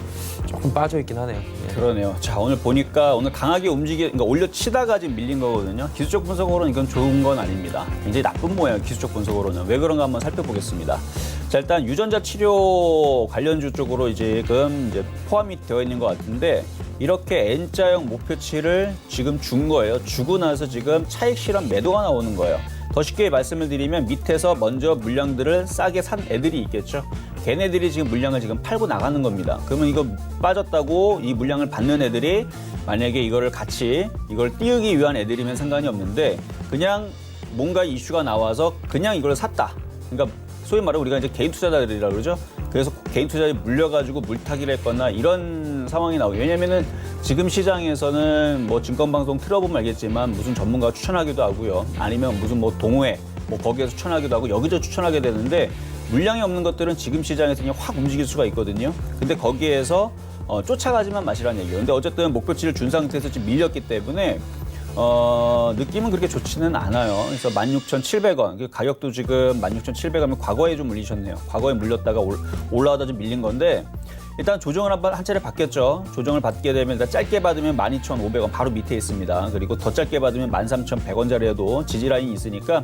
조금 빠져있긴 하네요. 예. 그러네요. 자, 오늘 보니까 오늘 강하게 그러니까 올려치다가 지금 밀린 거거든요. 기술적 분석으로는 이건 좋은 건 아닙니다. 굉장히 나쁜 모양 기술적 분석으로는. 왜 그런가 한번 살펴보겠습니다. 자, 일단 유전자 치료 관련주 쪽으로 지금 이제 포함이 되어 있는 것 같은데 이렇게 N자형 목표치를 지금 준 거예요. 주고 나서 지금 차익 실현 매도가 나오는 거예요. 더 쉽게 말씀을 드리면 밑에서 먼저 물량들을 싸게 산 애들이 있겠죠. 걔네들이 지금 물량을 지금 팔고 나가는 겁니다. 그러면 이거 빠졌다고 이 물량을 받는 애들이 만약에 이걸 띄우기 위한 애들이면 상관이 없는데 그냥 뭔가 이슈가 나와서 그냥 이걸 샀다. 그러니까 소위 말해 우리가 이제 개인 투자자들이라고 그러죠. 그래서 개인 투자에 물려가지고 물타기를 했거나 이런 상황이 나오고 왜냐면은 지금 시장에서는 뭐 증권방송 틀어보면 알겠지만 무슨 전문가가 추천하기도 하고요. 아니면 무슨 뭐 동호회 뭐 거기에서 추천하기도 하고 여기저기 추천하게 되는데 물량이 없는 것들은 지금 시장에서 그냥 확 움직일 수가 있거든요. 근데 거기에서 쫓아가지만 마시라는 얘기예요. 근데 어쨌든 목표치를 준 상태에서 지금 밀렸기 때문에 느낌은 그렇게 좋지는 않아요. 그래서 16,700원. 가격도 지금 16,700원이면 과거에 좀 물리셨네요. 과거에 물렸다가 올라가다 좀 밀린 건데 일단 조정을 한 차례 받겠죠. 조정을 받게 되면 일단 짧게 받으면 12,500원 바로 밑에 있습니다. 그리고 더 짧게 받으면 13,100원짜리에도 지지라인이 있으니까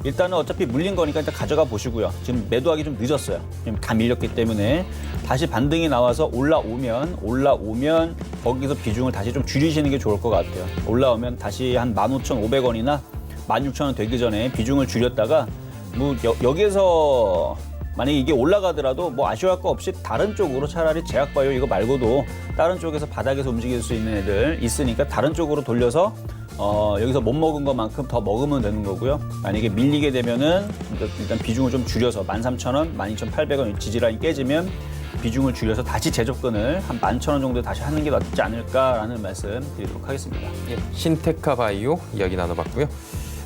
일단은 어차피 물린 거니까 일단 가져가 보시고요. 지금 매도하기 좀 늦었어요. 지금 다 밀렸기 때문에 다시 반등이 나와서 올라오면 거기서 비중을 다시 좀 줄이시는 게 좋을 것 같아요. 올라오면 다시 한 15,500원이나 16,000원 되기 전에 비중을 줄였다가 뭐 여기에서 만약에 이게 올라가더라도 뭐 아쉬워할 거 없이 다른 쪽으로 차라리 제약바이오 이거 말고도 다른 쪽에서 바닥에서 움직일 수 있는 애들 있으니까 다른 쪽으로 돌려서 여기서 못 먹은 것만큼 더 먹으면 되는 거고요. 만약에 밀리게 되면은 일단 비중을 좀 줄여서 13,000원, 12,800원 지지라인 깨지면 비중을 줄여서 다시 재접근을 한 11,000원 정도 다시 하는 게 낫지 않을까라는 말씀 드리도록 하겠습니다. 예, 신테카바이오 이야기 나눠봤고요.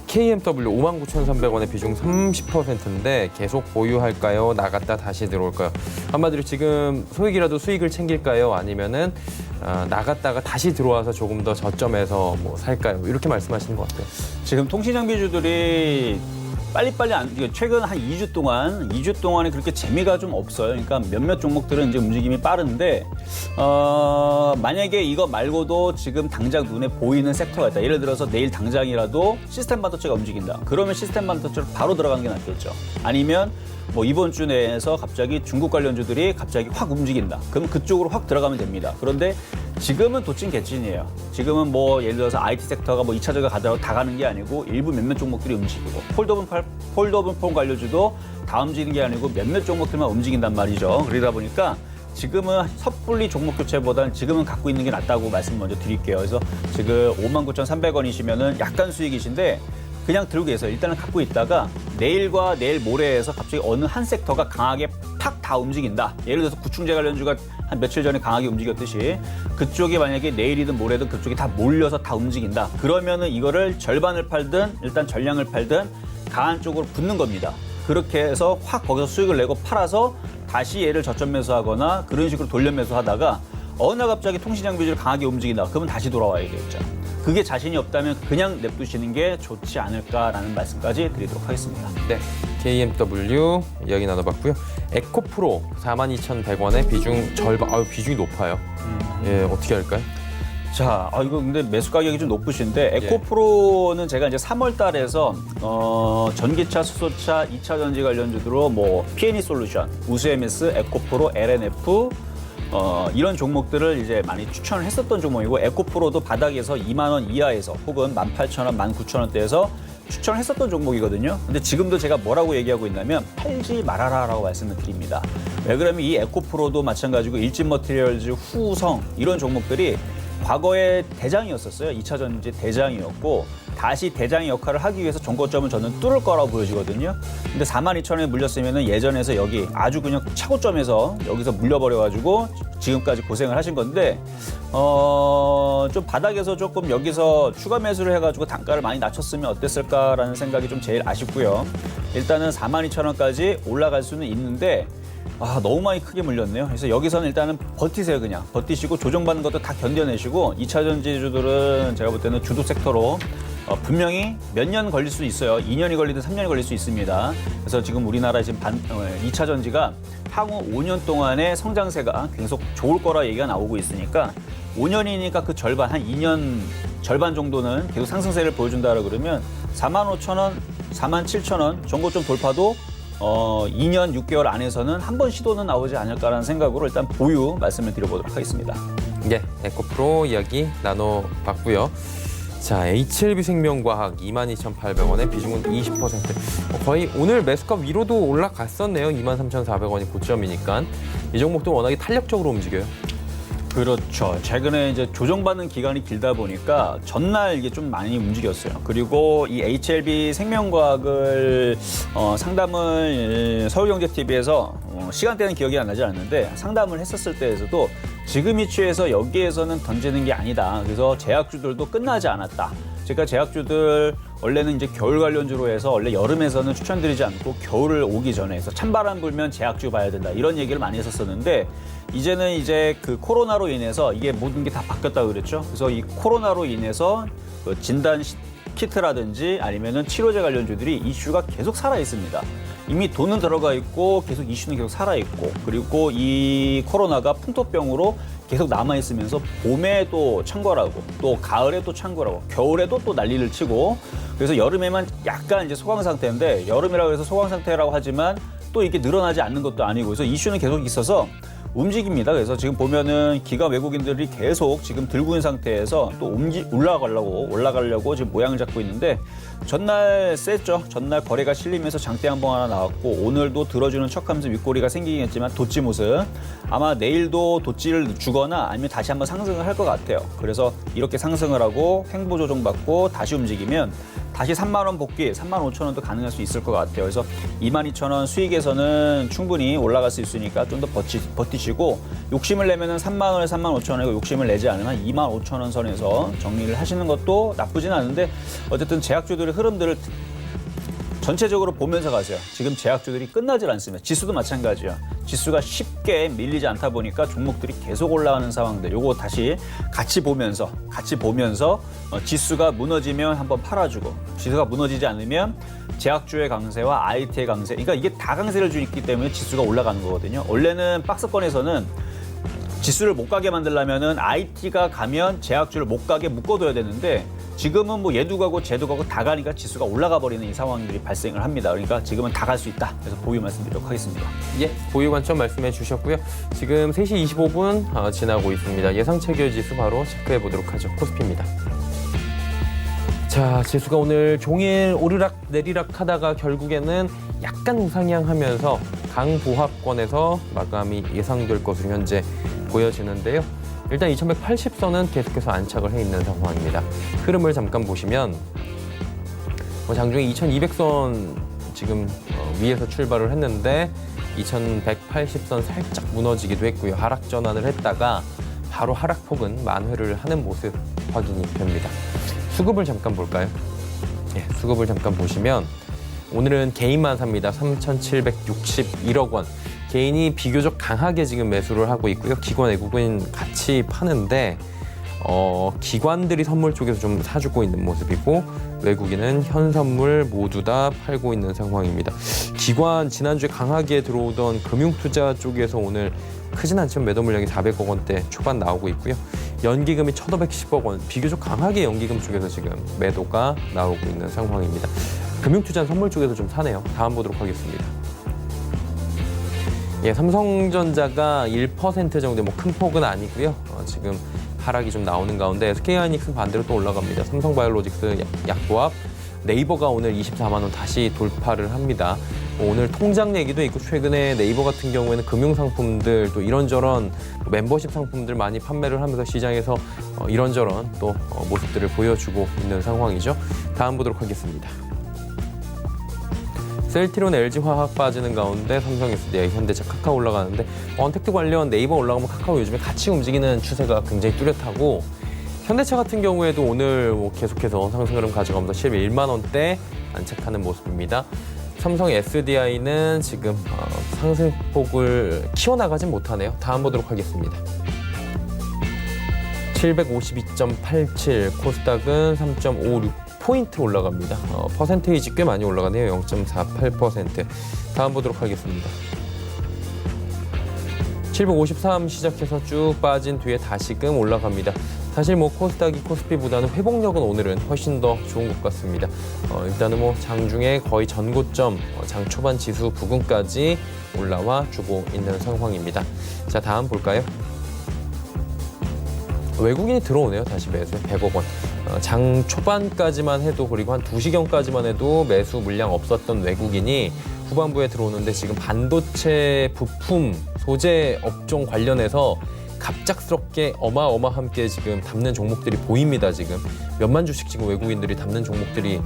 KMW 59,300원의 비중 30%인데 계속 보유할까요? 나갔다 다시 들어올까요? 한마디로 지금 소액이라도 수익을 챙길까요? 아니면은 나갔다가 다시 들어와서 조금 더 저점에서 뭐 살까요? 이렇게 말씀하시는 것 같아요. 지금 통신장비주들이 빨리빨리 최근 한 2주 동안에 그렇게 재미가 좀 없어요. 그러니까 몇몇 종목들은 이제 움직임이 빠른데 만약에 이거 말고도 지금 당장 눈에 보이는 섹터가 있다. 예를 들어서 내일 당장이라도 시스템 반도체가 움직인다. 그러면 시스템 반도체로 바로 들어가는 게 낫겠죠. 아니면 뭐 이번 주 내에서 갑자기 중국 관련주들이 갑자기 확 움직인다. 그럼 그쪽으로 확 들어가면 됩니다. 그런데 지금은 도찐 개찐이에요. 지금은 뭐 예를 들어서 IT 섹터가 뭐 2차적으로 가더라도 다 가는 게 아니고 일부 몇몇 종목들이 움직이고 폴더블 폰 관련주도 다 움직이는 게 아니고 몇몇 종목들만 움직인단 말이죠. 그러다 보니까 지금은 섣불리 종목 교체보다는 지금은 갖고 있는 게 낫다고 말씀 먼저 드릴게요. 그래서 지금 59,300원이시면은 약간 수익이신데 그냥 들고 계세요. 일단은 갖고 있다가 내일과 내일 모레에서 갑자기 어느 한 섹터가 강하게 팍 다 움직인다. 예를 들어서 구충제 관련주가 한 며칠 전에 강하게 움직였듯이 그쪽이 만약에 내일이든 모레든 그쪽이 다 몰려서 다 움직인다. 그러면은 이거를 절반을 팔든 일단 전량을 팔든 강한 쪽으로 붙는 겁니다. 그렇게 해서 확 거기서 수익을 내고 팔아서 다시 얘를 저점 매수하거나 그런 식으로 돌려 매수하다가 어느 날 갑자기 통신장비주를 강하게 움직인다. 그러면 다시 돌아와야겠죠. 그게 자신이 없다면 그냥 냅두시는 게 좋지 않을까라는 말씀까지 드리도록 하겠습니다. 네, KMW 이야기 나눠봤고요. 에코프로 42,100원에 비중 절반, 비중이 높아요. 예, 어떻게 할까요? 자, 이거 근데 매수 가격이 좀 높으신데 에코프로는 제가 이제 3월 달에서 전기차, 수소차, 2차 전지 관련주로 뭐 P&E 솔루션, 우수MS, 에코프로, LNF 이런 종목들을 이제 많이 추천을 했었던 종목이고 에코프로도 바닥에서 2만 원 이하에서 혹은 18,000원, 19,000원대에서 추천을 했었던 종목이거든요. 근데 지금도 제가 뭐라고 얘기하고 있냐면 팔지 말아라라고 말씀을 드립니다. 왜 그러면 이 에코프로도 마찬가지고 일진머티리얼즈, 후성 이런 종목들이 과거에 대장이었었어요. 2차 전지 대장이었고 다시 대장의 역할을 하기 위해서 종고점은 저는 뚫을 거라고 보여지거든요. 근데 42,000원에 물렸으면 예전에서 여기 아주 그냥 차고점에서 여기서 물려버려가지고 지금까지 고생을 하신 건데 좀 바닥에서 조금 여기서 추가 매수를 해가지고 단가를 많이 낮췄으면 어땠을까라는 생각이 좀 제일 아쉽고요. 일단은 42,000원까지 올라갈 수는 있는데 너무 많이 크게 물렸네요. 그래서 여기서는 일단은 버티세요. 그냥 버티시고 조정받는 것도 다 견뎌내시고 2차 전지주들은 제가 볼 때는 주도 섹터로 분명히 몇 년 걸릴 수 있어요. 2년이 걸리든 3년이 걸릴 수 있습니다. 그래서 지금 우리나라 지금 2차 전지가 향후 5년 동안의 성장세가 계속 좋을 거라 얘기가 나오고 있으니까 5년이니까 그 절반, 한 2년 절반 정도는 계속 상승세를 보여준다라 그러면 45,000원, 47,000원 정도 좀 돌파도 2년 6개월 안에서는 한 번 시도는 나오지 않을까라는 생각으로 일단 보유 말씀을 드려보도록 하겠습니다. 네, 에코프로 이야기 나눠봤고요. 자, HLB생명과학 22,800원에 비중은 20%. 거의 오늘 매수가 위로도 올라갔었네요. 23,400원이 고점이니까. 이 종목도 워낙에 탄력적으로 움직여요. 그렇죠. 최근에 이제 조정받는 기간이 길다 보니까 전날 이게 좀 많이 움직였어요. 그리고 이 HLB 생명과학을 상담을 서울경제TV에서 시간대는 기억이 안 나지 않는데 상담을 했었을 때에서도 지금 위치에서 여기에서는 던지는 게 아니다. 그래서 제약주들도 끝나지 않았다. 제가 제약주들 원래는 이제 겨울 관련주로 해서 원래 여름에서는 추천드리지 않고 겨울을 오기 전에 해서 찬바람 불면 제약주 봐야 된다. 이런 얘기를 많이 했었었는데 이제는 이제 그 코로나로 인해서 이게 모든 게 다 바뀌었다고 그랬죠. 그래서 이 코로나로 인해서 그 진단 키트라든지 아니면은 치료제 관련주들이 이슈가 계속 살아 있습니다. 이미 돈은 들어가 있고 계속 이슈는 계속 살아 있고 그리고 이 코로나가 풍토병으로 계속 남아 있으면서 봄에 또 창궐하고 또 가을에 또 창궐하고 겨울에도 또 난리를 치고 그래서 여름에만 약간 이제 소강 상태인데 여름이라고 해서 소강 상태라고 하지만 또 이게 늘어나지 않는 것도 아니고 그래서 이슈는 계속 있어서 움직입니다. 그래서 지금 보면은 기관 외국인들이 계속 지금 들고 있는 상태에서 또 올라가려고 지금 모양을 잡고 있는데 전날 셌죠. 전날 거래가 실리면서 장대 한번 하나 나왔고 오늘도 들어주는 척하면서 윗꼬리가 생기긴 했지만 도치 모습 아마 내일도 도치를 주거나 아니면 다시 한번 상승을 할 것 같아요. 그래서 이렇게 상승을 하고 횡보 조정 받고 다시 움직이면 다시 3만 원 복귀, 35,000원도 가능할 수 있을 것 같아요. 그래서 22,000원 수익에서는 충분히 올라갈 수 있으니까 좀 더 버티시고 욕심을 내면은 3만 원에 35,000원이고 욕심을 내지 않으면 25,000원 선에서 정리를 하시는 것도 나쁘진 않은데 어쨌든 제약주들의 흐름들을 전체적으로 보면서 가세요. 지금 제약주들이 끝나질 않습니다. 지수도 마찬가지예요. 지수가 쉽게 밀리지 않다 보니까 종목들이 계속 올라가는 상황들. 요거 다시 같이 보면서 지수가 무너지면 한번 팔아주고 지수가 무너지지 않으면 제약주의 강세와 IT의 강세. 그러니까 이게 다 강세를 주기 때문에 지수가 올라가는 거거든요. 원래는 박스권에서는 지수를 못 가게 만들려면은 IT가 가면 제약주를 못 가게 묶어둬야 되는데 지금은 뭐 얘도 가고 쟤도 가고 다 가니까 지수가 올라가 버리는 이 상황들이 발생을 합니다. 그러니까 지금은 다 갈 수 있다. 그래서 보유 말씀드리도록 하겠습니다. 예, 보유 관점 말씀해 주셨고요. 지금 3시 25분 지나고 있습니다. 예상 체결 지수 바로 체크해 보도록 하죠. 코스피입니다. 자, 지수가 오늘 종일 오르락 내리락 하다가 결국에는 약간 우상향하면서 강보합권에서 마감이 예상될 것으로 현재 보여지는데요. 일단 2180선은 계속해서 안착을 해 있는 상황입니다. 흐름을 잠깐 보시면 장중에 2200선 지금 위에서 출발을 했는데 2180선 살짝 무너지기도 했고요. 하락 전환을 했다가 바로 하락폭은 만회를 하는 모습 확인이 됩니다. 수급을 잠깐 볼까요? 예, 수급을 잠깐 보시면 오늘은 개인만 삽니다. 3,761억 원. 개인이 비교적 강하게 지금 매수를 하고 있고요. 기관, 외국인 같이 파는데 기관들이 선물 쪽에서 좀 사주고 있는 모습이고 외국인은 현 선물 모두 다 팔고 있는 상황입니다. 기관 지난주에 강하게 들어오던 금융투자 쪽에서 오늘 크진 않지만 매도 물량이 400억 원대 초반 나오고 있고요. 연기금이 1,510억 원, 비교적 강하게 연기금 쪽에서 지금 매도가 나오고 있는 상황입니다. 금융투자는 선물 쪽에서 좀 사네요. 다음 보도록 하겠습니다. 예, 삼성전자가 1% 정도 큰 폭은 아니고요. 지금 하락이 좀 나오는 가운데 SK하이닉스는 반대로 또 올라갑니다. 삼성바이오로직스 약보합, 네이버가 오늘 24만 원 다시 돌파를 합니다. 오늘 통장 얘기도 있고 최근에 네이버 같은 경우에는 금융상품들 또 이런저런 멤버십 상품들 많이 판매를 하면서 시장에서 이런저런 또 모습들을 보여주고 있는 상황이죠. 다음 보도록 하겠습니다. 셀트리온, LG화학 빠지는 가운데 삼성, SDI, 현대차, 카카오 올라가는데 언택트 관련 네이버 올라가면 카카오 요즘에 같이 움직이는 추세가 굉장히 뚜렷하고 현대차 같은 경우에도 오늘 계속해서 상승 흐름 가져가면서 11만 원대 안착하는 모습입니다. 삼성, SDI는 지금 상승폭을 키워나가진 못하네요. 다음 보도록 하겠습니다. 752.87, 코스닥은 3.56포인트 올라갑니다. 퍼센테이지 꽤 많이 올라가네요. 0.48%. 다음 보도록 하겠습니다. 753 시작해서 쭉 빠진 뒤에 다시금 올라갑니다. 사실 코스닥이 코스피보다는 회복력은 오늘은 훨씬 더 좋은 것 같습니다. 일단은 장중에 거의 전고점, 장 초반 지수 부근까지 올라와 주고 있는 상황입니다. 자, 다음 볼까요? 외국인이 들어오네요. 다시 매수 100억 원. 장 초반까지만 해도 그리고 한 2시경까지만 해도 매수 물량 없었던 외국인이 후반부에 들어오는데 지금 반도체 부품 소재 업종 관련해서 갑작스럽게 어마어마함께 지금 담는 종목들이 보입니다. 지금 몇만 주씩 지금 외국인들이 담는 종목들이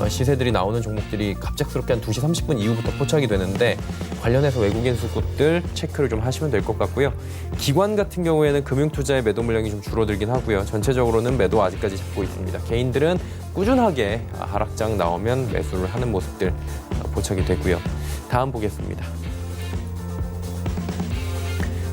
시세들이 나오는 종목들이 갑작스럽게 한 2시 30분 이후부터 포착이 되는데 관련해서 외국인 수급들 체크를 좀 하시면 될 것 같고요. 기관 같은 경우에는 금융투자의 매도 물량이 좀 줄어들긴 하고요. 전체적으로는 매도 아직까지 잡고 있습니다. 개인들은 꾸준하게 하락장 나오면 매수를 하는 모습들 포착이 되고요. 다음 보겠습니다.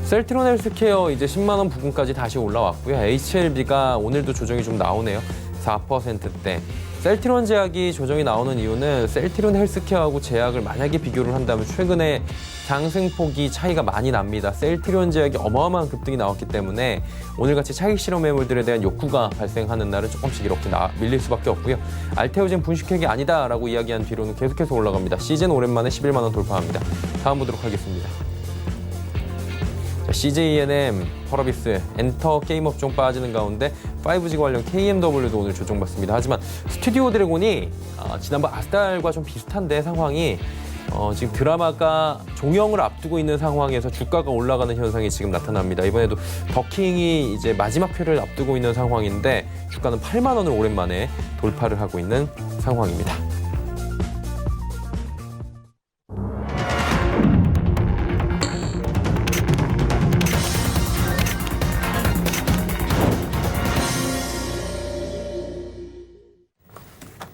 셀트리온 헬스케어 이제 10만 원 부근까지 다시 올라왔고요. HLB가 오늘도 조정이 좀 나오네요. 4%대. 셀트리온 제약이 조정이 나오는 이유는 셀트리온 헬스케어하고 제약을 만약에 비교를 한다면 최근에 상승폭이 차이가 많이 납니다. 셀트리온 제약이 어마어마한 급등이 나왔기 때문에 오늘같이 차익 실험 매물들에 대한 욕구가 발생하는 날은 조금씩 이렇게 밀릴 수밖에 없고요. 알테오젠 분식회계 아니다라고 이야기한 뒤로는 계속해서 올라갑니다. 시즌 오랜만에 11만 원 돌파합니다. 다음 보도록 하겠습니다. CJENM, 펄어비스, 엔터 게임 업종 빠지는 가운데 5G 관련 KMW도 오늘 조정받습니다. 하지만 스튜디오 드래곤이 지난번 아스달과 좀 비슷한데 상황이 지금 드라마가 종영을 앞두고 있는 상황에서 주가가 올라가는 현상이 지금 나타납니다. 이번에도 더킹이 이제 마지막 회를 앞두고 있는 상황인데 주가는 8만 원을 오랜만에 돌파를 하고 있는 상황입니다.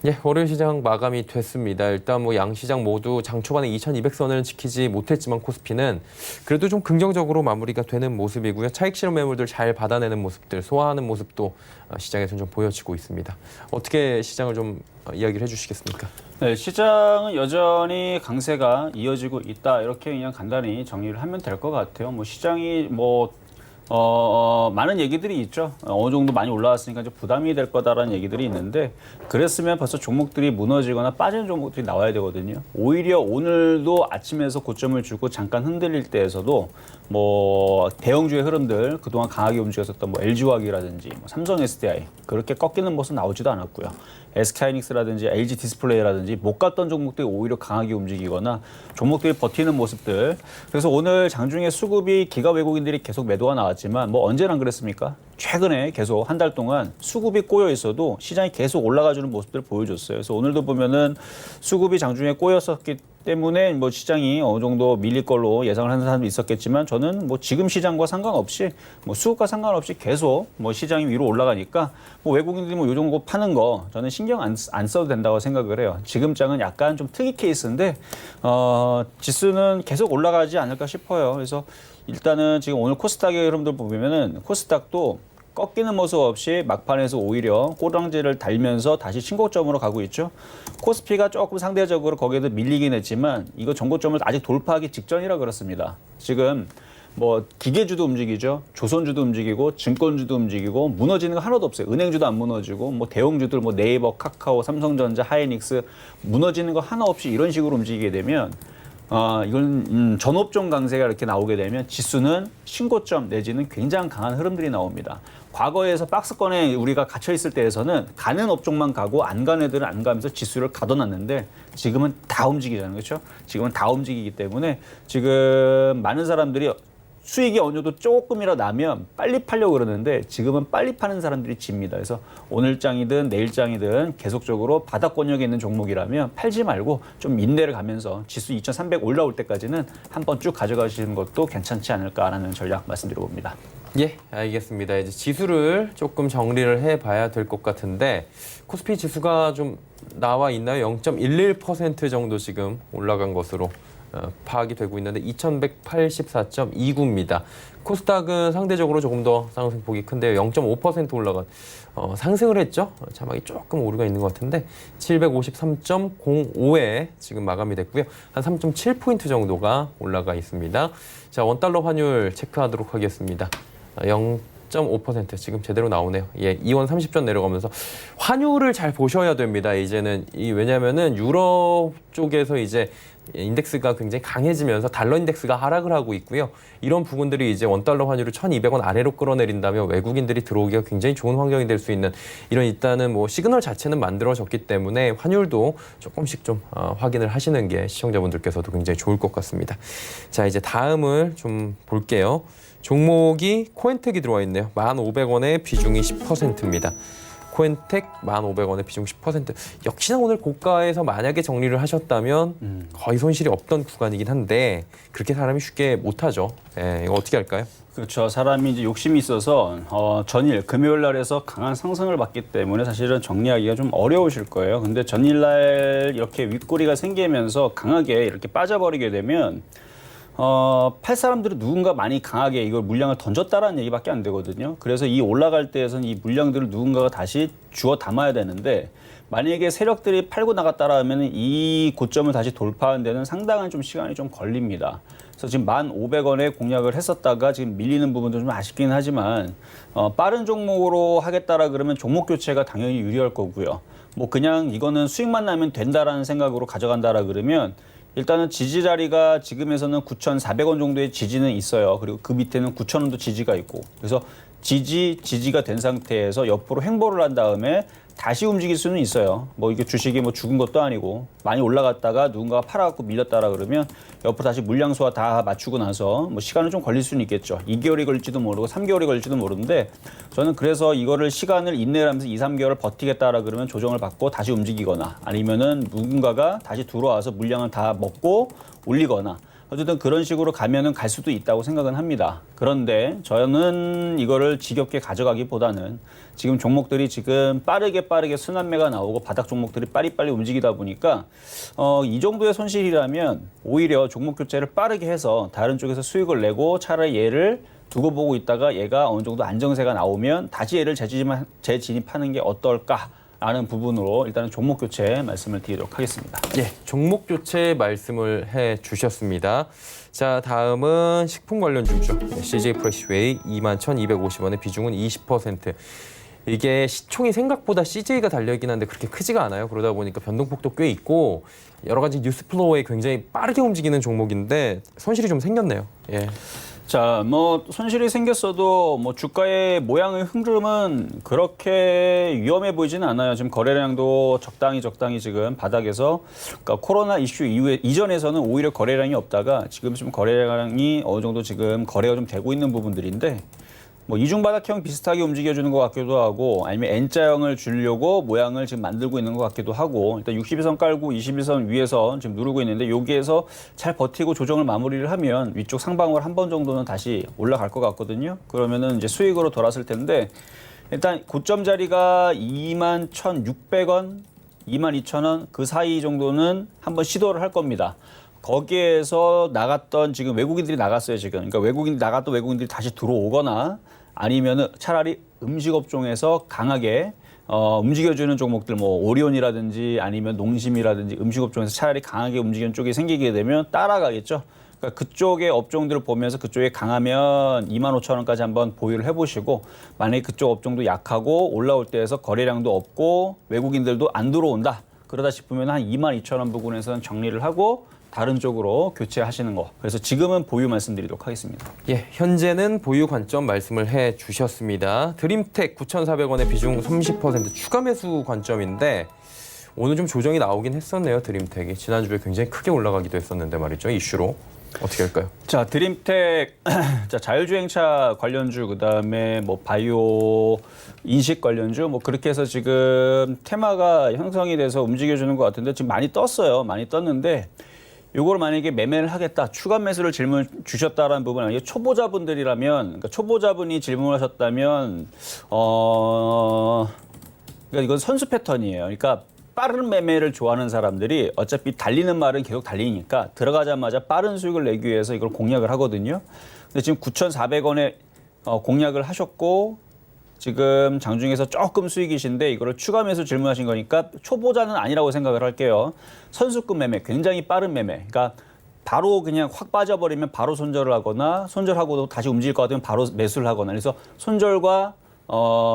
예, 월요일 시장 마감이 됐습니다. 일단 양시장 모두 장 초반에 2200선을 지키지 못했지만 코스피는 그래도 좀 긍정적으로 마무리가 되는 모습이고요. 차익 실험 매물들 잘 받아내는 모습들, 소화하는 모습도 시장에서는 좀 보여지고 있습니다. 어떻게 시장을 좀 이야기를 해주시겠습니까? 네, 시장은 여전히 강세가 이어지고 있다. 이렇게 그냥 간단히 정리를 하면 될 것 같아요. 시장이 많은 얘기들이 있죠. 어느 정도 많이 올라왔으니까 이제 부담이 될 거다라는 얘기들이 있는데 그랬으면 벌써 종목들이 무너지거나 빠지는 종목들이 나와야 되거든요. 오히려 오늘도 아침에서 고점을 주고 잠깐 흔들릴 때에서도 대형주의 흐름들 그동안 강하게 움직였었던 LG화학이라든지 삼성 SDI 그렇게 꺾이는 모습 나오지도 않았고요. SK하이닉스라든지 LG 디스플레이라든지 못 갔던 종목들이 오히려 강하게 움직이거나 종목들이 버티는 모습들. 그래서 오늘 장중에 수급이 기가 외국인들이 계속 매도가 나왔지만 뭐 언제나 안 그랬습니까? 최근에 계속 한 달 동안 수급이 꼬여 있어도 시장이 계속 올라가주는 모습들을 보여줬어요. 그래서 오늘도 보면은 수급이 장중에 꼬였었기 때문에 뭐 시장이 어느 정도 밀릴 걸로 예상을 하는 사람도 있었겠지만 저는 뭐 지금 시장과 상관없이 뭐 수급과 상관없이 계속 뭐 시장이 위로 올라가니까 뭐 외국인들이 뭐 요 정도 파는 거 저는 신경 안 써도 된다고 생각을 해요. 지금 장은 약간 좀 특이 케이스인데 지수는 계속 올라가지 않을까 싶어요. 그래서 일단은 지금 오늘 코스닥의 흐름들 보면은 코스닥도 꺾이는 모습 없이 막판에서 오히려 꼬랑지를 달면서 다시 신고점으로 가고 있죠. 코스피가 조금 상대적으로 거기에도 밀리긴 했지만 이거 전고점을 아직 돌파하기 직전이라 그렇습니다. 지금 뭐 기계주도 움직이죠. 조선주도 움직이고 증권주도 움직이고 무너지는 거 하나도 없어요. 은행주도 안 무너지고 뭐 대형주들 뭐 네이버, 카카오, 삼성전자, 하이닉스 무너지는 거 하나 없이 이런 식으로 움직이게 되면 이건 전업종 강세가 이렇게 나오게 되면 지수는 신고점 내지는 굉장히 강한 흐름들이 나옵니다. 과거에서 박스권에 우리가 갇혀 있을 때에서는 가는 업종만 가고 안 가는 애들은 안 가면서 지수를 가둬놨는데 지금은 다 움직이잖아요. 그렇죠? 지금은 다 움직이기 때문에 지금 많은 사람들이 수익이 어느 정도 조금이라도 나면 빨리 팔려고 그러는데 지금은 빨리 파는 사람들이 집니다. 그래서 오늘 장이든 내일 장이든 계속적으로 바닥권역에 있는 종목이라면 팔지 말고 좀 인내를 가면서 지수 2300 올라올 때까지는 한번 쭉 가져가시는 것도 괜찮지 않을까라는 전략 말씀드려봅니다. 예, 알겠습니다. 이제 지수를 조금 정리를 해봐야 될 것 같은데 코스피 지수가 좀 나와 있나요? 0.11% 정도 지금 올라간 것으로 파악이 되고 있는데 2184.29입니다. 코스닥은 상대적으로 조금 더 상승폭이 큰데요. 0.5% 올라간 상승을 했죠. 자막이 조금 오류가 있는 것 같은데 753.05에 지금 마감이 됐고요. 한 3.7포인트 정도가 올라가 있습니다. 자, 원달러 환율 체크하도록 하겠습니다. 0.5% 지금 제대로 나오네요. 예, 2원 30전 내려가면서 환율을 잘 보셔야 됩니다. 이제는 왜냐면은 유럽 쪽에서 이제 인덱스가 굉장히 강해지면서 달러 인덱스가 하락을 하고 있고요. 이런 부분들이 이제 원달러 환율을 1,200원 아래로 끌어내린다면 외국인들이 들어오기가 굉장히 좋은 환경이 될 수 있는 이런 일단은 뭐 시그널 자체는 만들어졌기 때문에 환율도 조금씩 좀 확인을 하시는 게 시청자분들께서도 굉장히 좋을 것 같습니다. 자, 이제 다음을 좀 볼게요. 종목이 코엔텍이 들어와 있네요. 1,500원에 비중이 10%입니다. 코엔텍 1,500원에 비중 10%. 역시나 오늘 고가에서 만약에 정리를 하셨다면 거의 손실이 없던 구간이긴 한데 그렇게 사람이 쉽게 못하죠. 예, 이거 어떻게 할까요? 그렇죠. 사람이 이제 욕심이 있어서 전일 금요일 날에서 강한 상승을 받기 때문에 사실은 정리하기가 좀 어려우실 거예요. 근데 전일 날 이렇게 윗꼬리가 생기면서 강하게 이렇게 빠져버리게 되면 팔 사람들은 누군가 많이 강하게 이걸 물량을 던졌다라는 얘기밖에 안 되거든요. 그래서 이 올라갈 때에서는 이 물량들을 누군가가 다시 주워 담아야 되는데 만약에 세력들이 팔고 나갔다라 하면 이 고점을 다시 돌파하는 데는 상당한 좀 시간이 좀 걸립니다. 그래서 지금 1,500원에 공략을 했었다가 지금 밀리는 부분도 좀 아쉽긴 하지만 빠른 종목으로 하겠다라 그러면 종목 교체가 당연히 유리할 거고요. 뭐 그냥 이거는 수익만 나면 된다라는 생각으로 가져간다라 그러면 일단은 지지 자리가 지금에서는 9,400원 정도의 지지는 있어요. 그리고 그 밑에는 9,000원도 지지가 있고. 그래서 지지가 된 상태에서 옆으로 횡보를 한 다음에 다시 움직일 수는 있어요. 뭐 이게 주식이 뭐 죽은 것도 아니고 많이 올라갔다가 누군가가 팔아갖고 밀렸다라 그러면 옆으로 다시 물량 소화 다 맞추고 나서 뭐 시간은 좀 걸릴 수는 있겠죠. 2개월이 걸릴지도 모르고 3개월이 걸릴지도 모르는데 저는 그래서 이거를 시간을 인내를 하면서 2, 3개월을 버티겠다라 그러면 조정을 받고 다시 움직이거나 아니면은 누군가가 다시 들어와서 물량을 다 먹고 올리거나 어쨌든 그런 식으로 가면은 갈 수도 있다고 생각은 합니다. 그런데 저는 이거를 지겹게 가져가기보다는 지금 종목들이 지금 빠르게 순환매가 나오고 바닥 종목들이 빨리빨리 움직이다 보니까 이 정도의 손실이라면 오히려 종목 교체를 빠르게 해서 다른 쪽에서 수익을 내고 차라리 얘를 두고 보고 있다가 얘가 어느 정도 안정세가 나오면 다시 얘를 재진입하는 게 어떨까? 라는 부분으로 일단은 종목 교체 말씀을 드리도록 하겠습니다. 예, 종목 교체 말씀을 해 주셨습니다. 자, 다음은 식품 관련주죠. CJ 프레시웨이 21,250원의 비중은 20%. 이게 시총이 생각보다 CJ가 달려있긴 한데 그렇게 크지가 않아요. 그러다 보니까 변동폭도 꽤 있고 여러 가지 뉴스 플로우에 굉장히 빠르게 움직이는 종목인데 손실이 좀 생겼네요. 예. 자, 뭐 손실이 생겼어도 뭐 주가의 모양의 흐름은 그렇게 위험해 보이지는 않아요. 지금 거래량도 적당히 지금 바닥에서, 그러니까 코로나 이슈 이후에 이전에서는 오히려 거래량이 없다가 지금 좀 거래량이 어느 정도 지금 거래가 좀 되고 있는 부분들인데, 뭐 이중바닥형 비슷하게 움직여주는 것 같기도 하고, 아니면 N자형을 주려고 모양을 지금 만들고 있는 것 같기도 하고, 일단 62선 깔고 21선 위에서 지금 누르고 있는데, 여기에서 잘 버티고 조정을 마무리를 하면 위쪽 상방울 한 번 정도는 다시 올라갈 것 같거든요. 그러면은 이제 수익으로 돌았을 텐데, 일단 고점 자리가 21,600원, 22,000원 그 사이 정도는 한번 시도를 할 겁니다. 거기에서 나갔던 지금 외국인들이 나갔어요, 지금. 그러니까 나갔던 외국인들이 다시 들어오거나, 아니면은 차라리 음식업종에서 강하게 움직여주는 종목들, 뭐 오리온이라든지 아니면 농심이라든지 음식업종에서 차라리 강하게 움직이는 쪽이 생기게 되면 따라가겠죠. 그러니까 그쪽의 업종들을 보면서 그쪽에 강하면 25,000원까지 한번 보유를 해보시고, 만약에 그쪽 업종도 약하고 올라올 때에서 거래량도 없고 외국인들도 안 들어온다, 그러다 싶으면 한 22,000원 부근에서는 정리를 하고 다른 쪽으로 교체하시는 거. 그래서 지금은 보유 말씀드리도록 하겠습니다. 예, 현재는 보유 관점 말씀을 해 주셨습니다. 드림텍 9,400원의 비중 30% 추가 매수 관점인데, 오늘 좀 조정이 나오긴 했었네요. 드림텍이 지난주에 굉장히 크게 올라가기도 했었는데 말이죠. 이슈로 어떻게 할까요? 자, 드림텍, 자, 자율주행차 관련주, 그다음에 뭐 바이오 인식 관련주, 뭐 그렇게 해서 지금 테마가 형성이 돼서 움직여주는 것 같은데, 지금 많이 떴어요. 많이 떴는데, 요걸 만약에 매매를 하겠다, 추가 매수를 질문 주셨다라는 부분은, 이게 초보자분들이라면, 그러니까 초보자분이 질문하셨다면, 그러니까 이건 선수 패턴이에요. 그러니까 빠른 매매를 좋아하는 사람들이 어차피 달리는 말은 계속 달리니까 들어가자마자 빠른 수익을 내기 위해서 이걸 공략을 하거든요. 근데 지금 9,400원에 공략을 하셨고, 지금 장중에서 조금 수익이신데 이거를 추가 매수 질문하신 거니까 초보자는 아니라고 생각을 할게요. 선수급 매매, 굉장히 빠른 매매. 그러니까 바로 그냥 확 빠져버리면 바로 손절을 하거나, 손절하고도 다시 움직일 것 같으면 바로 매수를 하거나. 그래서 손절과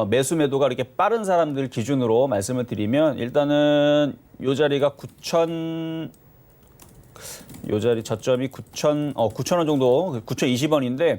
매수 매도가 이렇게 빠른 사람들 기준으로 말씀을 드리면, 일단은 요 자리가 9,000, 요 자리 저점이 9,000원 정도, 9,020원인데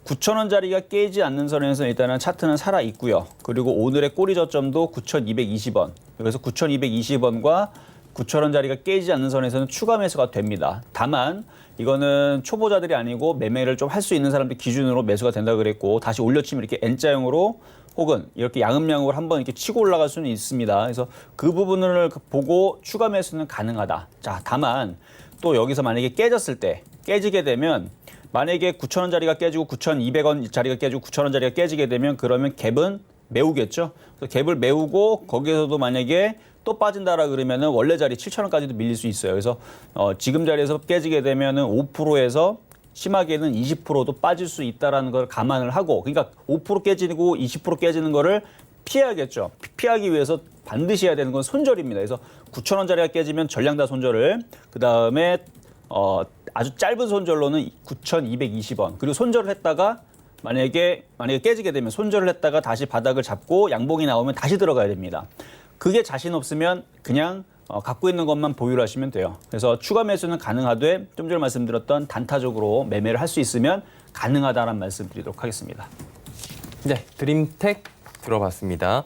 9,000원짜리가 깨지 않는 선에서 일단은 차트는 살아 있고요. 그리고 오늘의 꼬리 저점도 9,220원. 그래서 9,220원과 9,000원짜리가 깨지 않는 선에서는 추가 매수가 됩니다. 다만 이거는 초보자들이 아니고 매매를 좀 할 수 있는 사람들 기준으로 매수가 된다 그랬고, 다시 올려치면 이렇게 N자형으로 혹은 이렇게 양음양으로 한번 이렇게 치고 올라갈 수는 있습니다. 그래서 그 부분을 보고 추가 매수는 가능하다. 자, 다만 또 여기서 만약에 깨지게 되면, 만약에 9,000원짜리가 깨지고 9,200원짜리가 깨지고 9,000원짜리가 깨지게 되면, 그러면 갭은 메우겠죠. 그래서 갭을 메우고 거기에서도 만약에 또 빠진다라 그러면은 원래 자리 7,000원까지도 밀릴 수 있어요. 그래서 지금 자리에서 깨지게 되면은 5%에서 심하게는 20%도 빠질 수 있다라는 걸 감안을 하고, 그러니까 5% 깨지고 20% 깨지는 거를 피해야겠죠. 피하기 위해서 반드시 해야 되는 건 손절입니다. 그래서 9,000원짜리가 깨지면 전량 다 손절을, 그 다음에 아주 짧은 손절로는 9,220원. 그리고 손절을 했다가 만약에 깨지게 되면 손절을 했다가 다시 바닥을 잡고 양봉이 나오면 다시 들어가야 됩니다. 그게 자신 없으면 그냥 갖고 있는 것만 보유를 하시면 돼요. 그래서 추가 매수는 가능하되, 좀 전에 말씀드렸던 단타적으로 매매를 할 수 있으면 가능하다는 말씀 드리도록 하겠습니다. 네, 드림텍 들어봤습니다.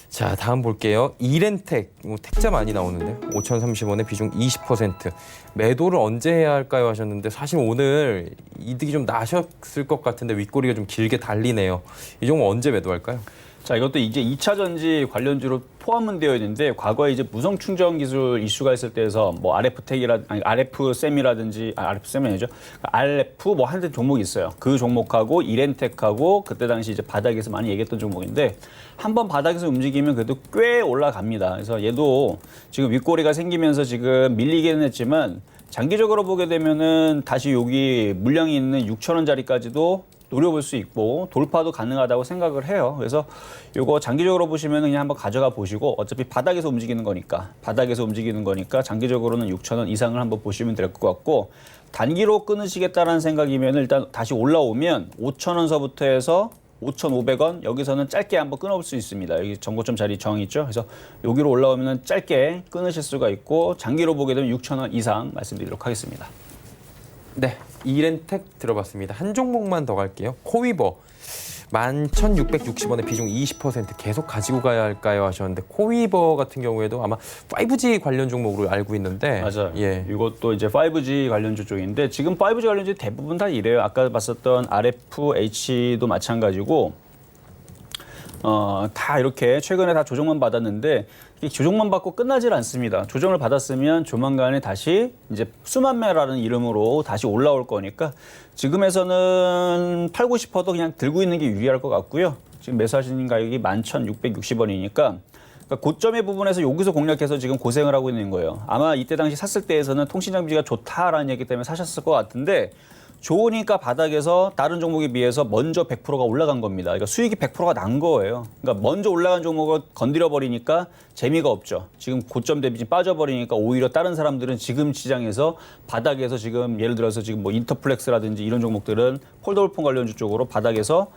자, 다음 볼게요. 이렌텍, 택자 많이 나오는데 5,030원에 비중 20%. 매도를 언제 해야 할까요 하셨는데, 사실 오늘 이득이 좀 나셨을 것 같은데 윗꼬리가 좀 길게 달리네요. 이 종목 언제 매도할까요? 자, 이것도 이제 2차 전지 관련주로 포함은 되어 있는데, 과거에 이제 무선 충전 기술 이슈가 있을 때에서 뭐 RF셈이라든지 RF셈이 아니죠. RF 뭐 하는 종목이 있어요. 그 종목하고 이렌텍하고 그때 당시 이제 바닥에서 많이 얘기했던 종목인데, 한번 바닥에서 움직이면 그래도 꽤 올라갑니다. 그래서 얘도 지금 윗꼬리가 생기면서 지금 밀리기는 했지만, 장기적으로 보게 되면은 다시 여기 물량이 있는 6,000원짜리까지도 노려볼 수 있고 돌파도 가능하다고 생각을 해요. 그래서 이거 장기적으로 보시면 그냥 한번 가져가 보시고, 어차피 바닥에서 움직이는 거니까 장기적으로는 6,000원 이상을 한번 보시면 될 것 같고, 단기로 끊으시겠다라는 생각이면 일단 다시 올라오면 5,000원서부터 해서 5,500원, 여기서는 짧게 한번 끊어볼 수 있습니다. 여기 정고점 자리 정이 있죠. 그래서 여기로 올라오면 짧게 끊으실 수가 있고, 장기로 보게 되면 6,000원 이상 말씀드리도록 하겠습니다. 네, 이렌텍 들어봤습니다. 한 종목만 더 갈게요. 코위버 11,660원에 비중 20% 계속 가지고 가야 할까요 하셨는데 코위버 같은 경우에도 아마 5G 관련 종목으로 알고 있는데 맞아요. 예. 이것도 이제 5G 관련주 쪽인데 지금 5G 관련주 대부분 다 이래요. 아까 봤었던 RFH도 마찬가지고 다 이렇게 최근에 다 조정만 받았는데 이 조정만 받고 끝나질 않습니다. 조정을 받았으면 조만간에 다시 이제 수만 매라는 이름으로 다시 올라올 거니까 지금에서는 팔고 싶어도 그냥 들고 있는 게 유리할 것 같고요. 지금 매수하시는 가격이 11,660원이니까 그러니까 고점의 부분에서 여기서 공략해서 지금 고생을 하고 있는 거예요. 아마 이때 당시 샀을 때에서는 통신장비가 좋다라는 얘기 때문에 사셨을 것 같은데 좋으니까 바닥에서 다른 종목에 비해서 먼저 100%가 올라간 겁니다. 그러니까 수익이 100%가 난 거예요. 그러니까 먼저 올라간 종목을 건드려 버리니까 재미가 없죠. 지금 고점 대비 빠져버리니까 오히려 다른 사람들은 지금 시장에서 바닥에서 지금 예를 들어서 지금 뭐 인터플렉스라든지 이런 종목들은 폴더블폰 관련주 쪽으로 바닥에서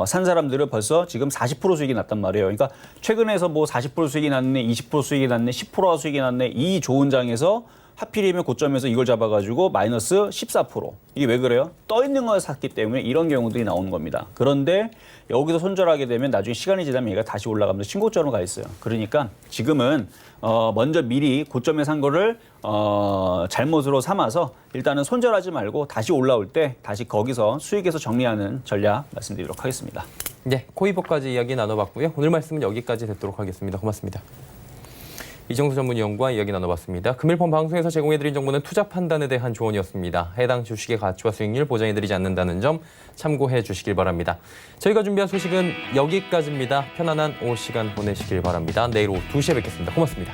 산 사람들은 벌써 지금 40% 수익이 났단 말이에요. 그러니까 최근에서 뭐 40% 수익이 났네, 20% 수익이 났네, 10%가 수익이 났네 이 좋은 장에서 하필이면 고점에서 이걸 잡아가지고 마이너스 14%. 이게 왜 그래요? 떠 있는 걸 샀기 때문에 이런 경우들이 나오는 겁니다. 그런데 여기서 손절하게 되면 나중에 시간이 지나면 얘가 다시 올라가면서 신고점으로 가 있어요. 그러니까 지금은 먼저 미리 고점에 산 거를 잘못으로 삼아서 일단은 손절하지 말고 다시 올라올 때 다시 거기서 수익에서 정리하는 전략 말씀드리도록 하겠습니다. 네, 코위버까지 이야기 나눠봤고요. 오늘 말씀은 여기까지 듣도록 하겠습니다. 고맙습니다. 이정수 전문위원과 이야기 나눠봤습니다. 금일폰 방송에서 제공해드린 정보는 투자 판단에 대한 조언이었습니다. 해당 주식의 가치와 수익률 보장해드리지 않는다는 점 참고해 주시길 바랍니다. 저희가 준비한 소식은 여기까지입니다. 편안한 오후 시간 보내시길 바랍니다. 내일 오후 2시에 뵙겠습니다. 고맙습니다.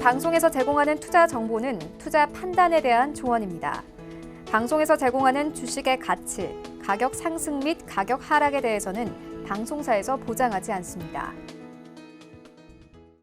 방송에서 제공하는 투자 정보는 투자 판단에 대한 조언입니다. 방송에서 제공하는 주식의 가치, 가격 상승 및 가격 하락에 대해서는 방송사에서 보장하지 않습니다.